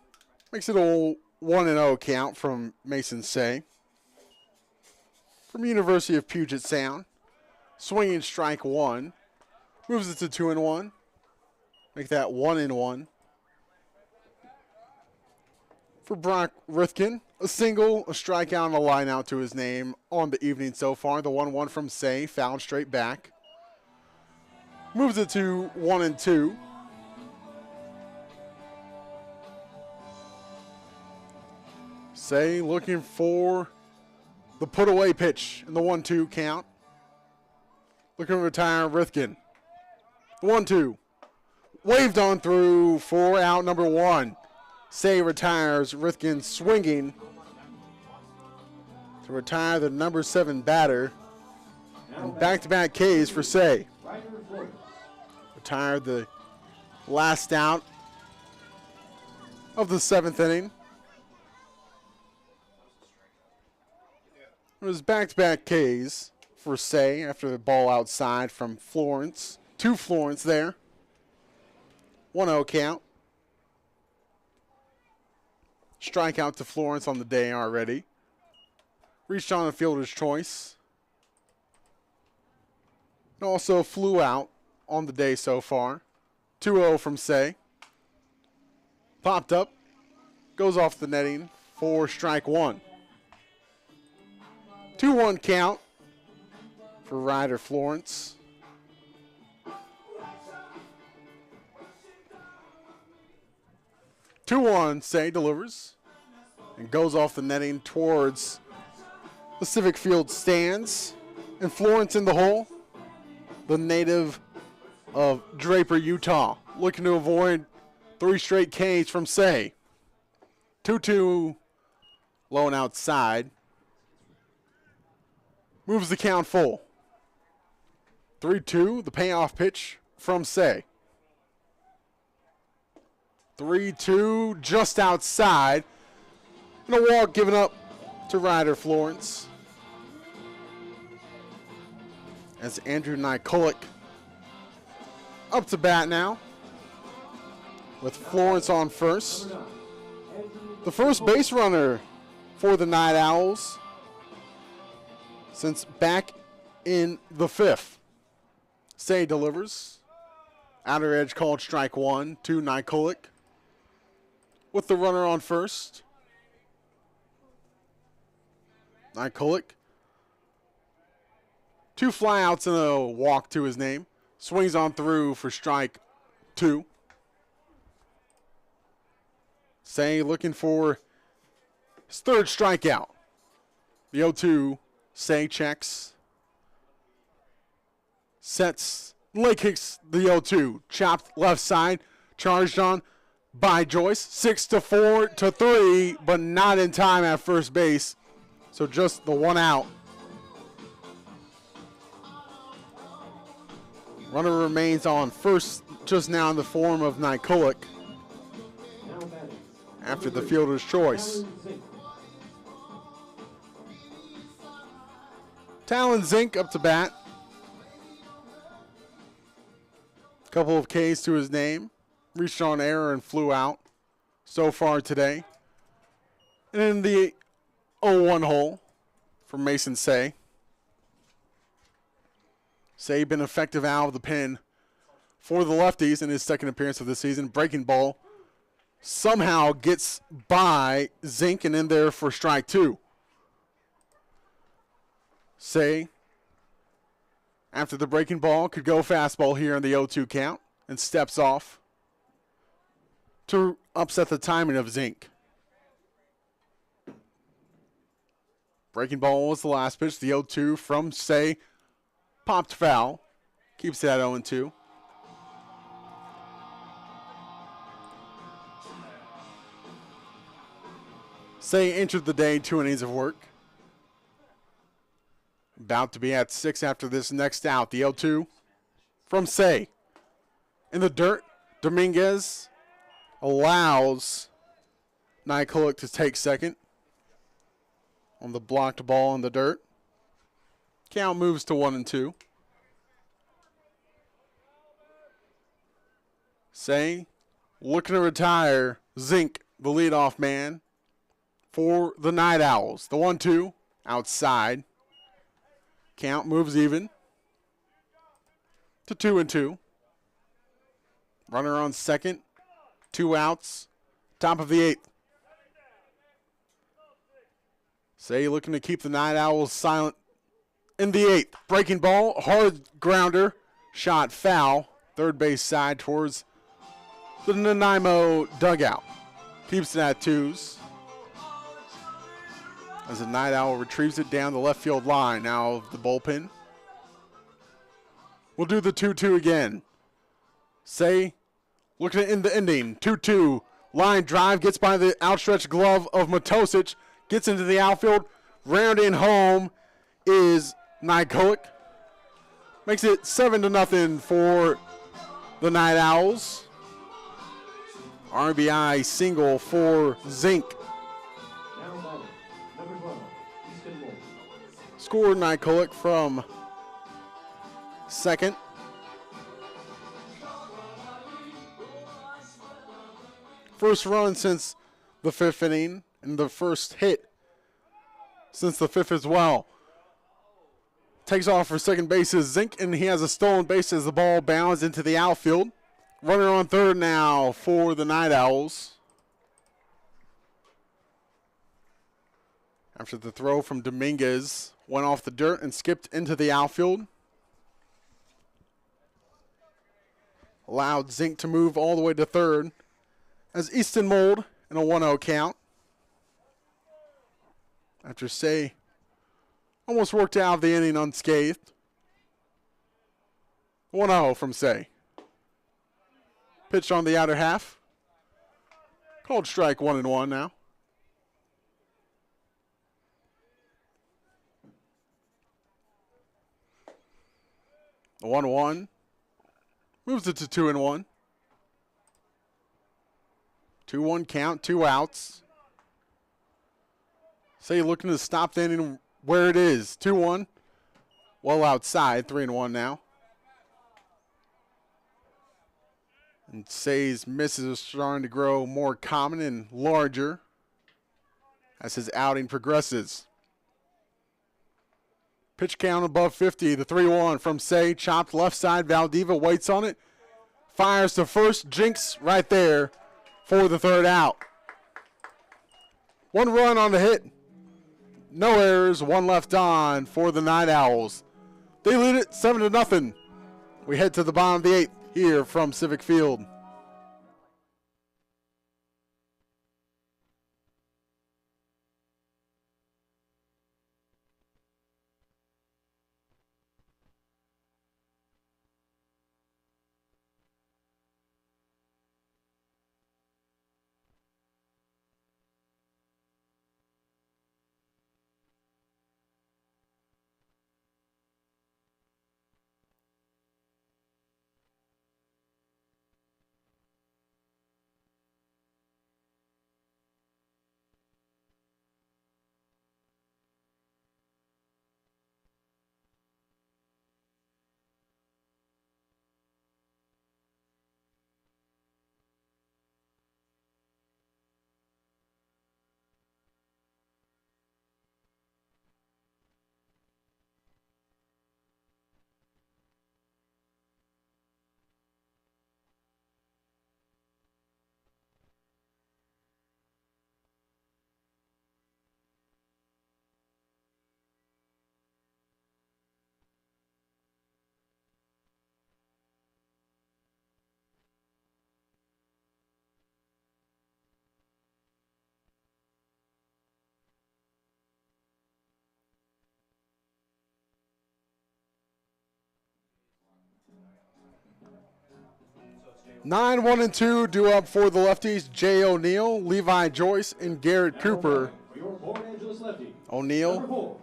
Makes it a 1-0 count from Mason Say. From University of Puget Sound. Swinging strike 1. Moves it to 2-1. Make that 1-1. For Brock Rithkin, a single, a strikeout, and a line out to his name on the evening so far. The 1-1 from Say, fouled straight back. Moves it to 1-2. Say looking for the put-away pitch in the 1-2 count. Looking to retire Rithkin. 1-2. Waved on through for out number 1. Say retires. Rithkin swinging to retire the number 7 batter. And back-to-back Ks for Say. Retired the last out of the 7th inning. It was back-to-back Ks for Say after the ball outside from Florence. To Florence there. 1-0 count. Strikeout to Florence on the day already. Reached on a fielder's choice. And also flew out on the day so far. 2-0 from Say. Popped up. Goes off the netting for strike 1. 2-1 count for Ryder Florence. Say delivers and goes off the netting towards the Civic Field stands. And Florence in the hole, the native of Draper, Utah, looking to avoid 3 straight Ks from Say. 2-2 low and outside. Moves the count full. 3-2, the payoff pitch from Say. 3-2, just outside. And a walk given up to Ryder Florence. As Andrew Nykulik up to bat now with Florence on first. The first base runner for the Night Owls since back in the 5th. Say delivers. Outer edge called strike 1 to Nikolik with the runner on first. Nikolik. 2 flyouts and a walk to his name. Swings on through for strike 2. Say looking for his 3rd strikeout. The 0-2, Say checks. Sets, leg kicks the 0-2. Chopped left side, charged on by Joyce. 6-4 to 3, but not in time at first base. So just the 1 out. Runner remains on first just now in the form of Nikolik after the fielder's choice. Talon Zink up to bat. Couple of Ks to his name. Reached on error and flew out so far today. And in the 0-1 hole for Mason Say. Say been effective out of the pen for the Lefties in his 2nd appearance of the season. Breaking ball somehow gets by Zink and in there for strike 2. Say, after the breaking ball, could go fastball here in the 0-2 count and steps off to upset the timing of Zink. Breaking ball was the last pitch. The 0-2 from Say popped foul. Keeps it at 0-2. Say entered the day 2 innings of work. About to be at 6 after this next out. The 0-2 from Say. In the dirt, Dominguez allows Nikolik to take second on the blocked ball in the dirt. Count moves to 1-2. Say looking to retire Zink, the leadoff man for the Night Owls. The 1-2 outside. Count moves even to 2-2. Runner on second. 2 outs. Top of the 8th. Say looking to keep the Night Owls silent in the 8th. Breaking ball. Hard grounder. Shot foul. Third base side towards the Nanaimo dugout. Keeps it at 2s. As the Night Owl retrieves it down the left field line now of the bullpen. We'll do the 2-2 again. Say, looking at in the ending. 2-2. Line drive gets by the outstretched glove of Matosic. Gets into the outfield. Rounding home is Nikolik. Makes it 7-0 for the Night Owls. RBI single for Zink. Scored Nikolik from second. First run since the 5th inning, and the first hit since the 5th as well. Takes off for second base is Zink, and he has a stolen base as the ball bounds into the outfield. Runner on third now for the Night Owls. After the throw from Dominguez, went off the dirt and skipped into the outfield. Allowed Zink to move all the way to third as Easton Mold in a 1-0 count. After Say almost worked out of the inning unscathed. 1-0 from Say. Pitched on the outer half. Called strike 1-1 now. The 1-1 moves it to 2-1. 2-1 count, 2 outs. Say looking to stop the inning where it is. 2-1. Well outside, 3-1 now. And Say's misses are starting to grow more common and larger as his outing progresses. Pitch count above 50. The 3-1 from Say. Chopped left side. Valdivia waits on it. Fires to first. Jinx right there for the third out. 1 run on the hit. No errors. 1 left on for the Night Owls. They lead it 7-0. We head to the bottom of the 8th here from Civic Field. Nine, 1, and 2 due up for the Lefties. Jay O'Neill, Levi Joyce, and Garrett Cooper. For your Port Angeles lefty, O'Neill, number 4,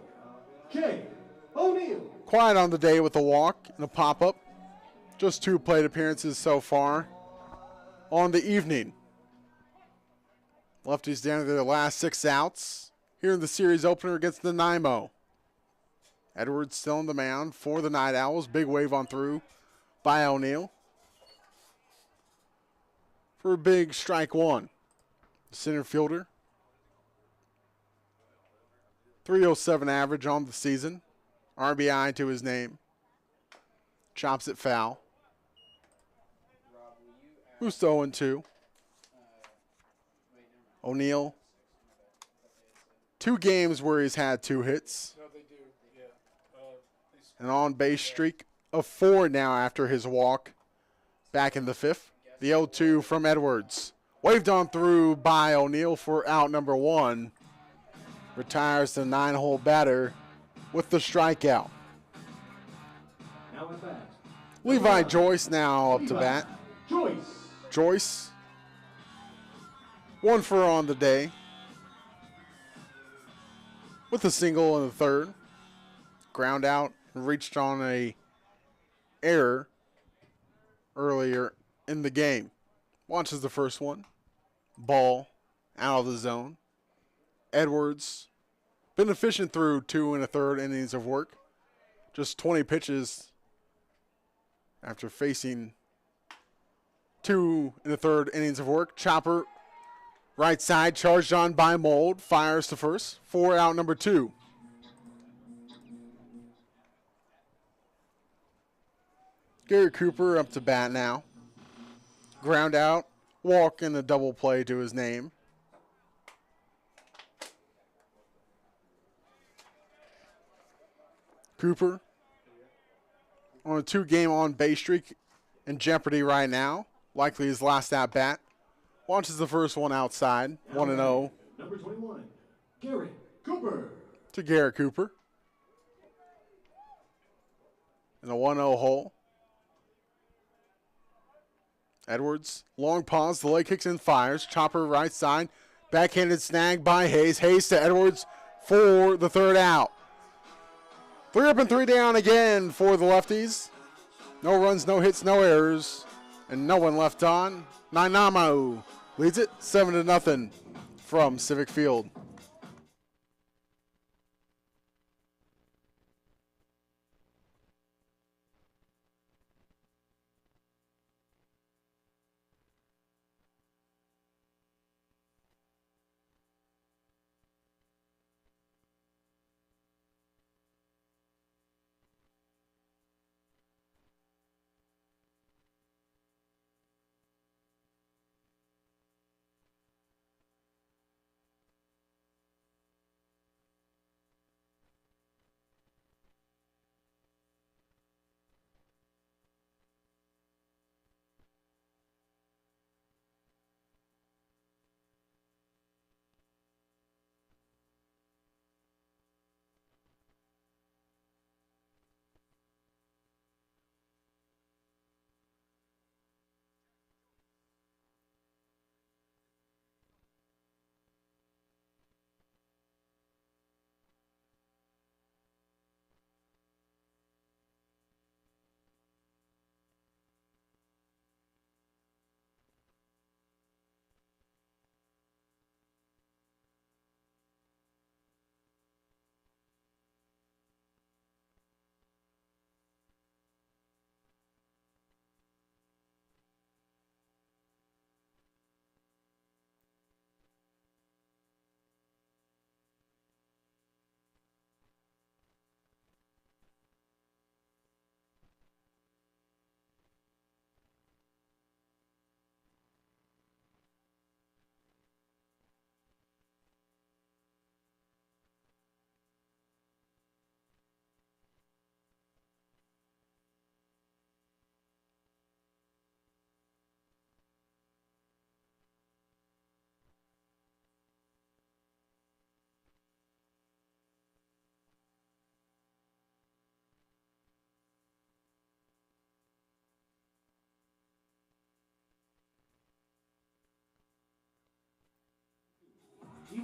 Jay O'Neill. quiet on the day with a walk and a pop-up. Just 2 plate appearances so far on the evening. Lefties down to their last 6 outs here in the series opener against Nanaimo. Edwards still on the mound for the Night Owls. Big wave on through by O'Neill for a big strike 1. Center fielder. 307 average on the season. RBI to his name. Chops it foul. Who's 0-2? O'Neill. 2 games where he's had 2 hits. No, they do. Yeah. An on-base streak of 4 now after his walk back in the 5th. The 0-2 from Edwards. Waved on through by O'Neill for out number 1. Retires the 9-hole batter with the strikeout. Now at bat, Levi Joyce now up to bat. Joyce. Joyce, 1 for on the day with a single in the 3rd. Ground out and reached on a error earlier in the game. Launches the first one. Ball out of the zone. Edwards been efficient through 2 1/3 innings of work. Just 20 pitches after facing 2 1/3 innings of work. Chopper right side charged on by Mold. Fires to first for out number 2. Gary Cooper up to bat now. Ground out. Walk and a double play to his name. Cooper on a 2-game on-base streak in jeopardy right now. Likely his last at-bat. Launches the first one outside. 1-0 Number 21, Garrett Cooper. to Garrett Cooper. In a 1-0 hole. Edwards, long pause. The leg kicks and fires. Chopper right side. Backhanded snag by Hayes. Hayes to Edwards for the 3rd out. 3 up and 3 down again for the Lefties. No runs, no hits, no errors, and no one left on. Nanaimo leads it 7-0 from Civic Field.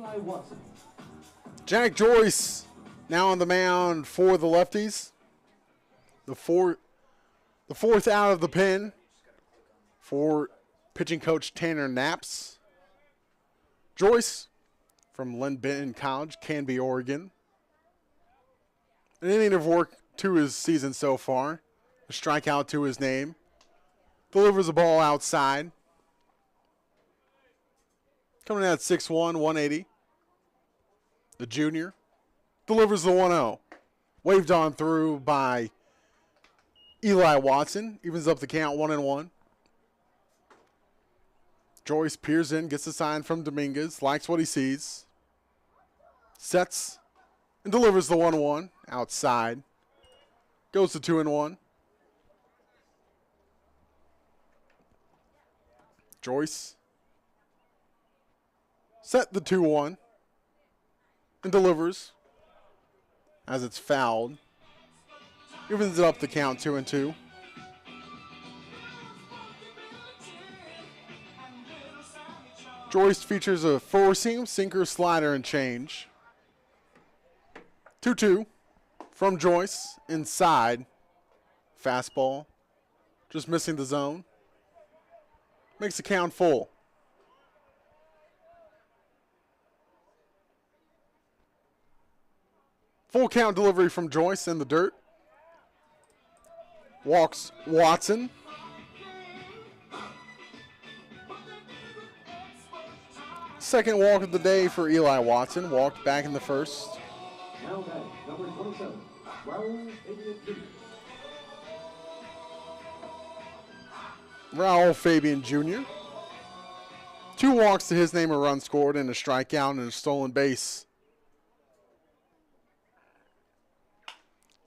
Eli Watson. Jack Joyce now on the mound for the Lefties. The fourth out of the pen for pitching coach Tanner Knaps. Joyce from Len Benton College, Canby, Oregon. An inning of work to his season so far. A strikeout to his name. Delivers the ball outside. Coming in at 6'1", 180. The junior delivers the 1-0. Waved on through by Eli Watson. Evens up the count 1-1. Joyce peers in, gets a sign from Dominguez. Likes what he sees. Sets and delivers the 1-1 outside. Goes to 2-1. Joyce set the 2-1 and delivers as it's fouled. Evens it up the count 2-2. Joyce features a four-seam, sinker, slider, and change. 2-2 from Joyce inside. Fastball. Just missing the zone. Makes the count full. Full count delivery from Joyce in the dirt. Walks Watson. Second walk of the day for Eli Watson. Walked back in the first. Now batting, number 27, Raul Fabian Jr. Raul Fabian Jr. 2 walks to his name, a run scored, and a strikeout and a stolen base.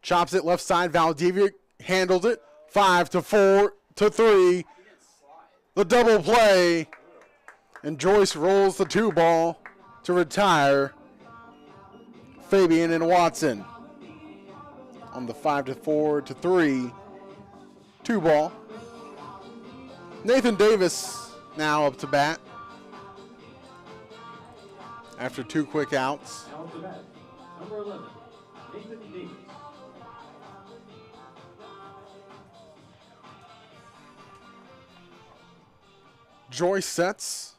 Chops it left side. Valdivia handles it. 5-4 to 3. The double play. And Joyce rolls the 2 ball to retire Fabian and Watson on the 5-4 to 3 2 ball. Nathan Davis now up to bat after 2 quick outs. Now to bat, number 11, Nathan Davis. Joyce sets.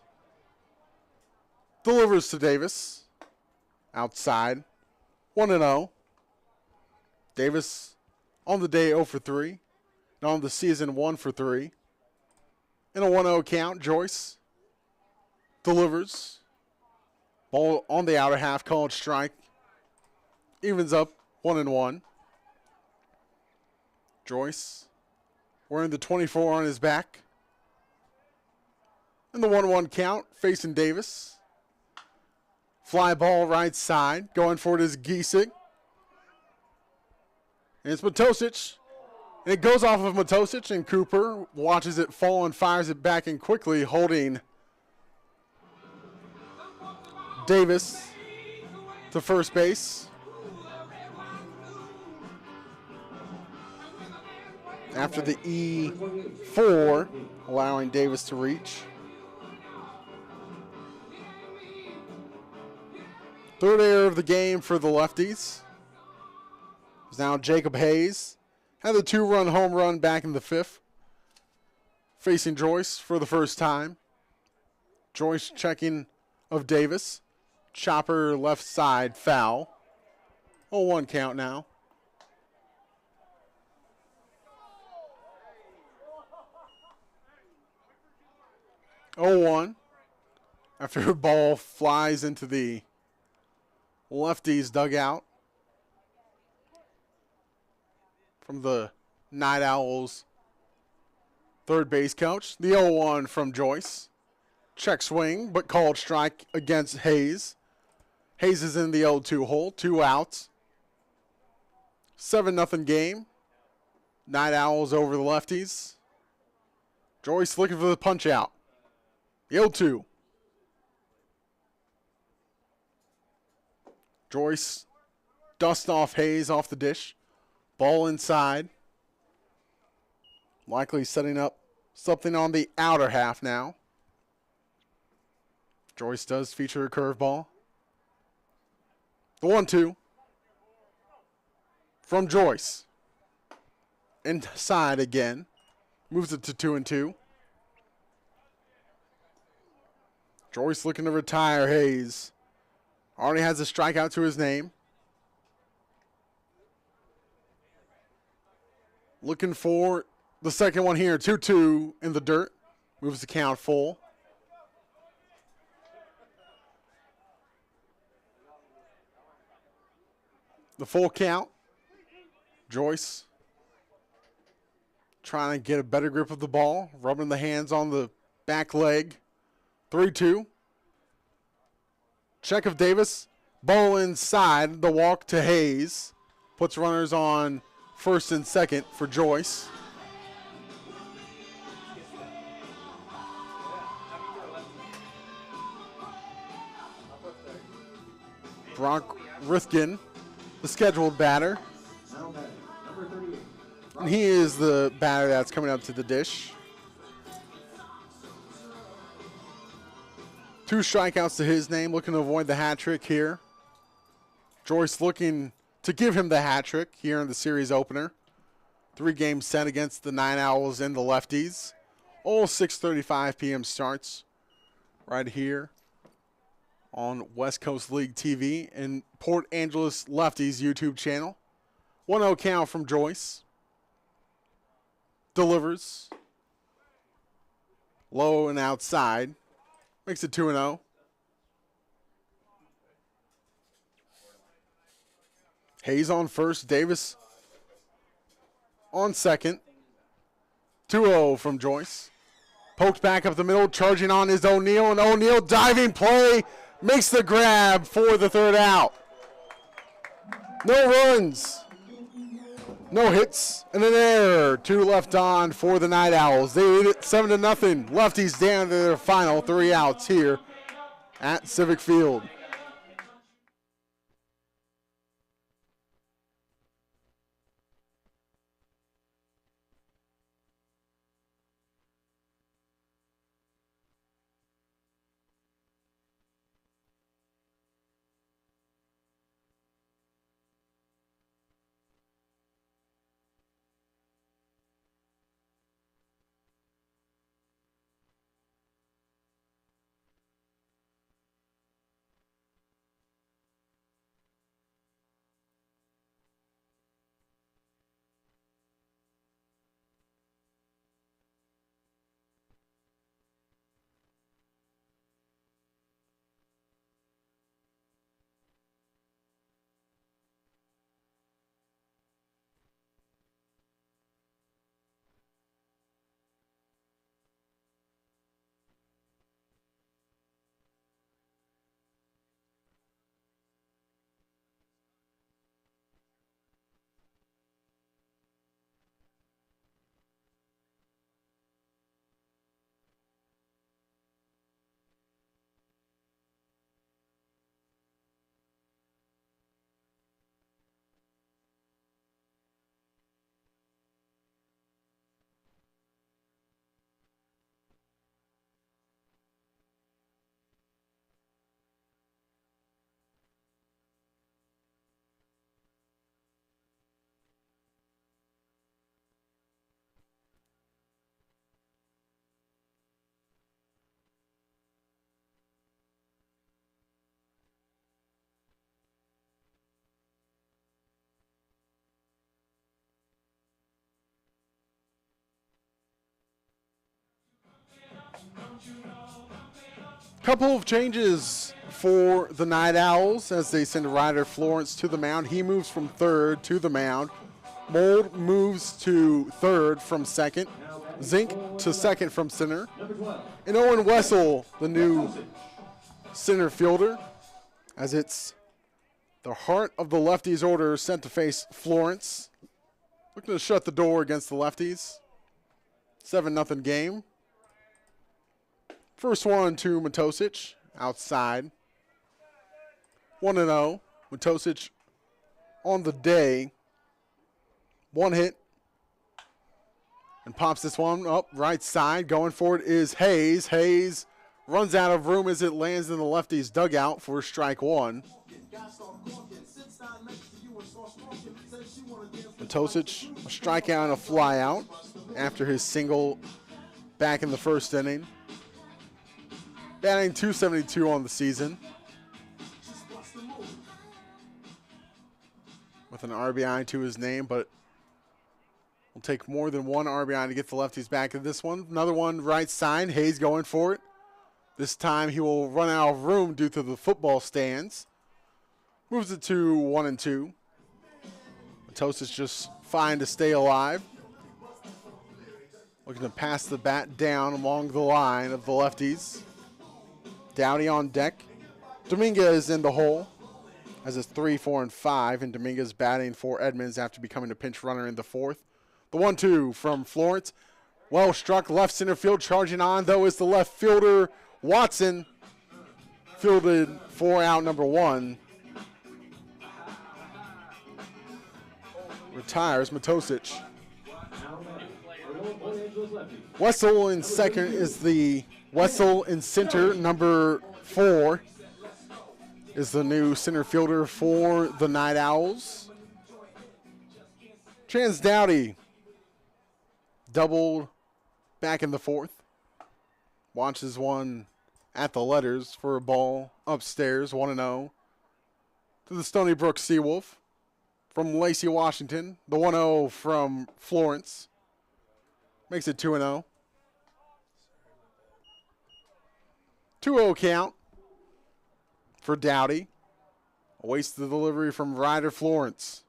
Delivers to Davis. Outside. 1-0. Davis on the day 0 for 3. And on the season 1 for 3. In a 1-0 count, Joyce delivers. Ball on the outer half, called strike. Evens up 1-1. Joyce wearing the 24 on his back. In the 1-1 count, facing Davis. Fly ball right side. Going for it is Giesig. And it's Matosic. And it goes off of Matosic, and Cooper watches it fall and fires it back in quickly, holding Davis to first base. After the E4, allowing Davis to reach. Third error of the game for the Lefties. It's now Jacob Hayes. Had the 2-run home run back in the 5th. Facing Joyce for the first time. Joyce checking of Davis. Chopper left side foul. 0-1 count now. After a ball flies into the Lefties dugout from the Night Owls third base coach. The 0-1 from Joyce. Check swing, but called strike against Hayes. Hayes is in the 0-2 hole. 2 outs. 7-0 game. Night Owls over the Lefties. Joyce looking for the punch out. The 0-2. Joyce dusts off Hayes off the dish. Ball inside. Likely setting up something on the outer half now. Joyce does feature a curveball. The 1-2 from Joyce. Inside again. Moves it to 2-2. Joyce looking to retire Hayes. Already has a strikeout to his name. Looking for the second one here. 2-2 in the dirt. Moves the count full. The full count. Joyce trying to get a better grip of the ball. Rubbing the hands on the back leg. 3-2. Check of Davis. Ball inside. The walk to Hayes. Puts runners on first and second for Joyce. Brock Rithkin, the scheduled batter. And he is the batter that's coming up to the dish. 2 strikeouts to his name, looking to avoid the hat trick here. Joyce looking to give him the hat trick here in the series opener. 3 games set against the NightOwls and the Lefties. All 6:35 p.m. starts right here on West Coast League TV and Port Angeles Lefties YouTube channel. 1-0 count from Joyce. Delivers. Low and outside. Makes it 2-0. Hayes on first. Davis on second. 2-0 from Joyce. Poked back up the middle. Charging on is O'Neal. And O'Neal diving play. Makes the grab for the third out. No runs. No hits. And an error. 2 left on for the NightOwls. They lead it 7-0. Lefties down to their final 3 outs here at Civic Field. Couple of changes for the NightOwls as they send Ryder Florence to the mound. He moves from third to the mound. Mold moves to third from second. Zink to second from center. And Owen Wessel, the new center fielder, as it's the heart of the Lefties order sent to face Florence. Looking to shut the door against the Lefties. 7-0 game. First one to Matosic, outside. 1-0. Matosic on the day. 1 hit. And pops this one up right side. Going for it is Hayes. Hayes runs out of room as it lands in the Lefties dugout for strike 1. Matosic, a strikeout and a flyout after his single back in the first inning. Batting .272 on the season, with an RBI to his name, but will take more than one RBI to get the lefties back in this one. Another one right side. Hayes going for it. This time he will run out of room due to the football stands. Moves it to 1-2. Matosic just fine to stay alive. Looking to pass the bat down along the line of the lefties. Dowdy on deck. Dominguez in the hole. Has his 3, 4, and 5, and Dominguez batting for Edmonds after becoming a pinch runner in the fourth. The 1-2 from Florence. Well struck left center field. Charging on, though, is the left fielder, Watson. Fielded for out number 1. Retires Matosic. Wessel in second is the Wessel in center, number 4. Is the new center fielder for the Night Owls. Chance Dowdy doubled back in the fourth. Watches one at the letters for a ball upstairs, 1-0 to the Stony Brook Seawolf from Lacey, Washington. The 1-0 from Florence makes it 2-0. 2-0 count for Dowdy. Awaits the delivery from Ryder Florence.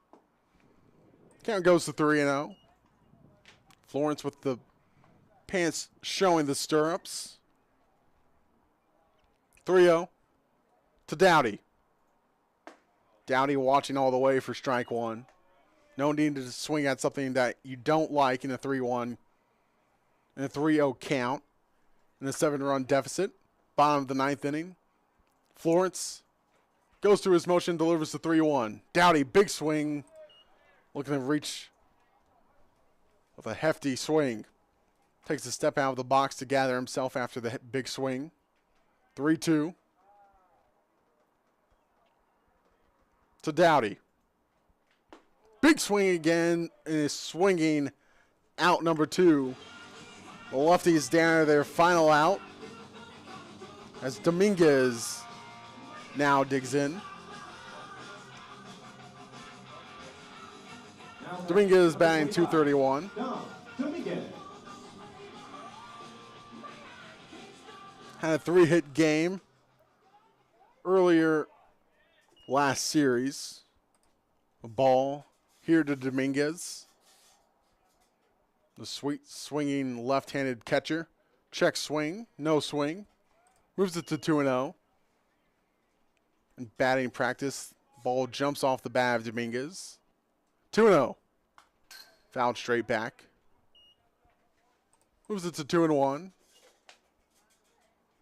Count goes to 3-0. Florence with the pants showing the stirrups. 3-0 to Dowdy. Dowdy watching all the way for strike 1. No need to swing at something that you don't like in a 3-1 and a 3-0 count in a 7-run deficit. Bottom of the 9th inning. Florence goes through his motion, delivers the 3-1. Dowdy, big swing. Looking to reach with a hefty swing. Takes a step out of the box to gather himself after the big swing. 3-2 to Dowdy. Big swing again, and is swinging out number 2. The lefties down to their final out as Dominguez now digs in. Dominguez batting .231. Had a 3-hit game earlier last series. A ball here to Dominguez. The sweet swinging left-handed catcher. Check swing, no swing. Moves it to 2-0. In batting practice, ball jumps off the bat of Dominguez. 2-0. Fouled straight back. Moves it to 2-1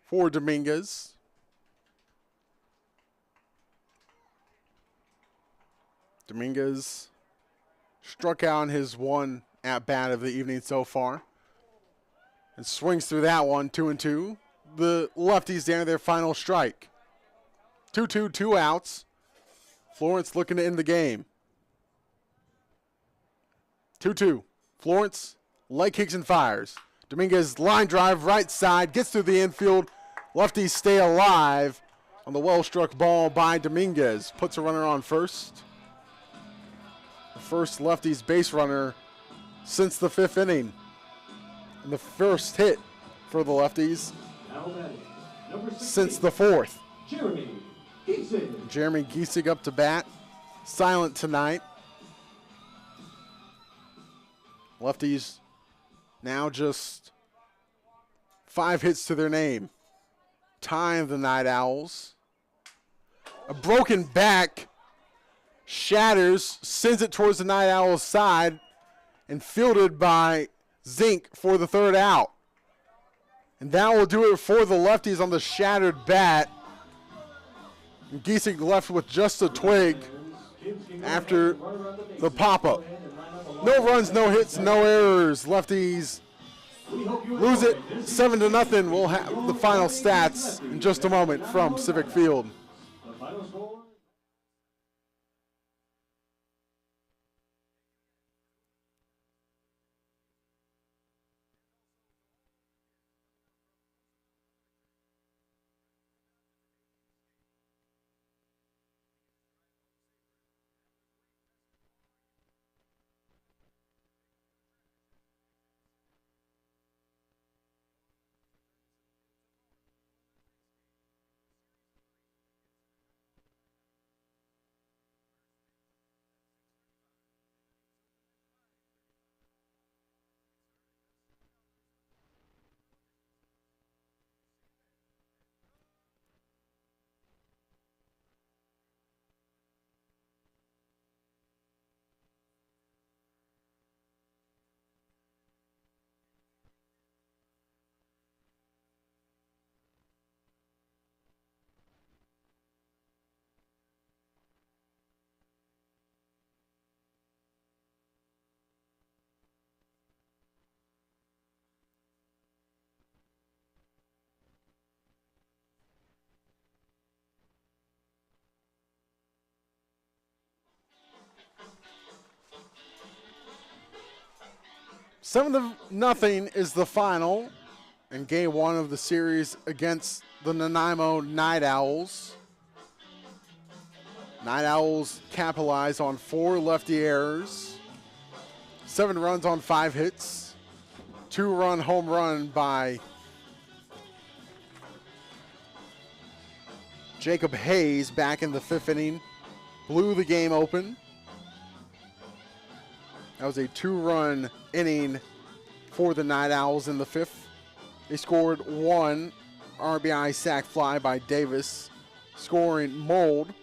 for Dominguez. Dominguez struck out on his one at-bat of the evening so far. And swings through that one, 2-2. The lefties down to their final strike. 2-2, 2 outs. Florence looking to end the game. 2-2. Florence, leg kicks and fires. Dominguez line drive right side, gets through the infield. Lefties stay alive on the well-struck ball by Dominguez. Puts a runner on first. The first lefties base runner since the 5th inning. And the first hit for the lefties since the 4th. Jeremy Giesig up to bat. Silent tonight. Lefties now just 5 hits to their name. Tying the Night Owls. A broken back. Shatters, sends it towards the Night Owls side, and fielded by Zink for the 3rd out. And that will do it for the lefties on the shattered bat. And Giesig left with just a twig after the pop-up. No runs, no hits, no errors. Lefties lose it 7-0. We'll have the final stats in just a moment from Civic Field. 7-0 is the final in game 1 of the series against the Nanaimo NightOwls. NightOwls capitalize on 4 lefty errors, 7 runs on 5 hits, 2-run home run by Jacob Hayes back in the 5th inning, blew the game open. That was a 2-run inning for the NightOwls in the 5th. They scored 1 RBI sac fly by Davis, scoring Mold.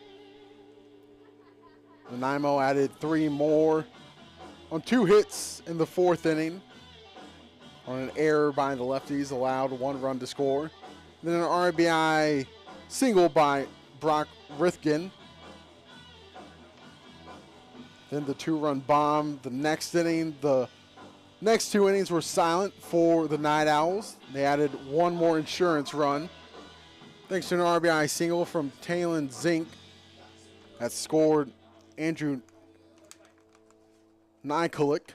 Nanaimo added 3 more on 2 hits in the 4th inning. On an error by the Lefties, allowed 1 run to score. Then an RBI single by Brock Rithgen. Then the 2-run bomb. The next inning, the next 2 innings were silent for the NightOwls. They added 1 more insurance run, thanks to an RBI single from Talon Zink that scored Andrew Nikolic.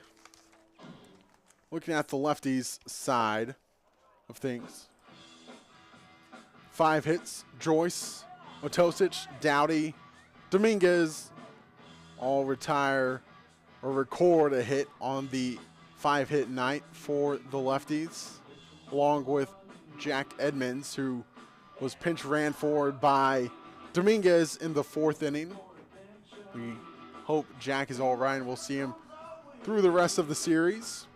Looking at the Lefties side of things. 5 hits, Joyce, Matosic, Dowdy, Dominguez all retire or record a hit on the 5-hit night for the Lefties, along with Jack Edmonds, who was pinch ran forward by Dominguez in the 4th inning. We hope Jack is all right and we'll see him through the rest of the series.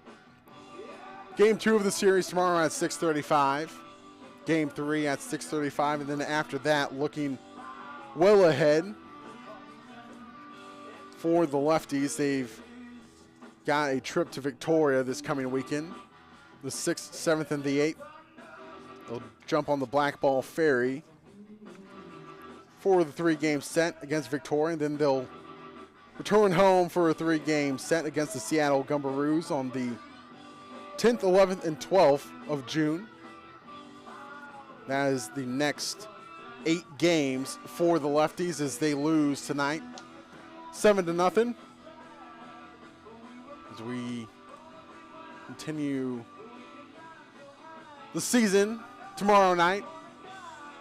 Game 2 of the series tomorrow at 6:35. Game 3 at 6:35, and then after that, looking well ahead for the Lefties. They've got a trip to Victoria this coming weekend, the 6th, 7th, and the 8th. They'll jump on the Black Ball Ferry for the 3-game set against Victoria, and then they'll return home for a 3-game set against the Seattle Gumbaroos on the 10th, 11th, and 12th of June. That is the next 8 games for the Lefties as they lose tonight, 7-0. As we continue the season tomorrow night,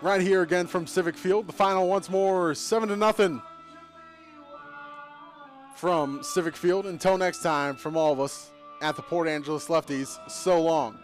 right here again from Civic Field. The final once more, 7-0 from Civic Field. Until next time, from all of us at the Port Angeles Lefties, so long.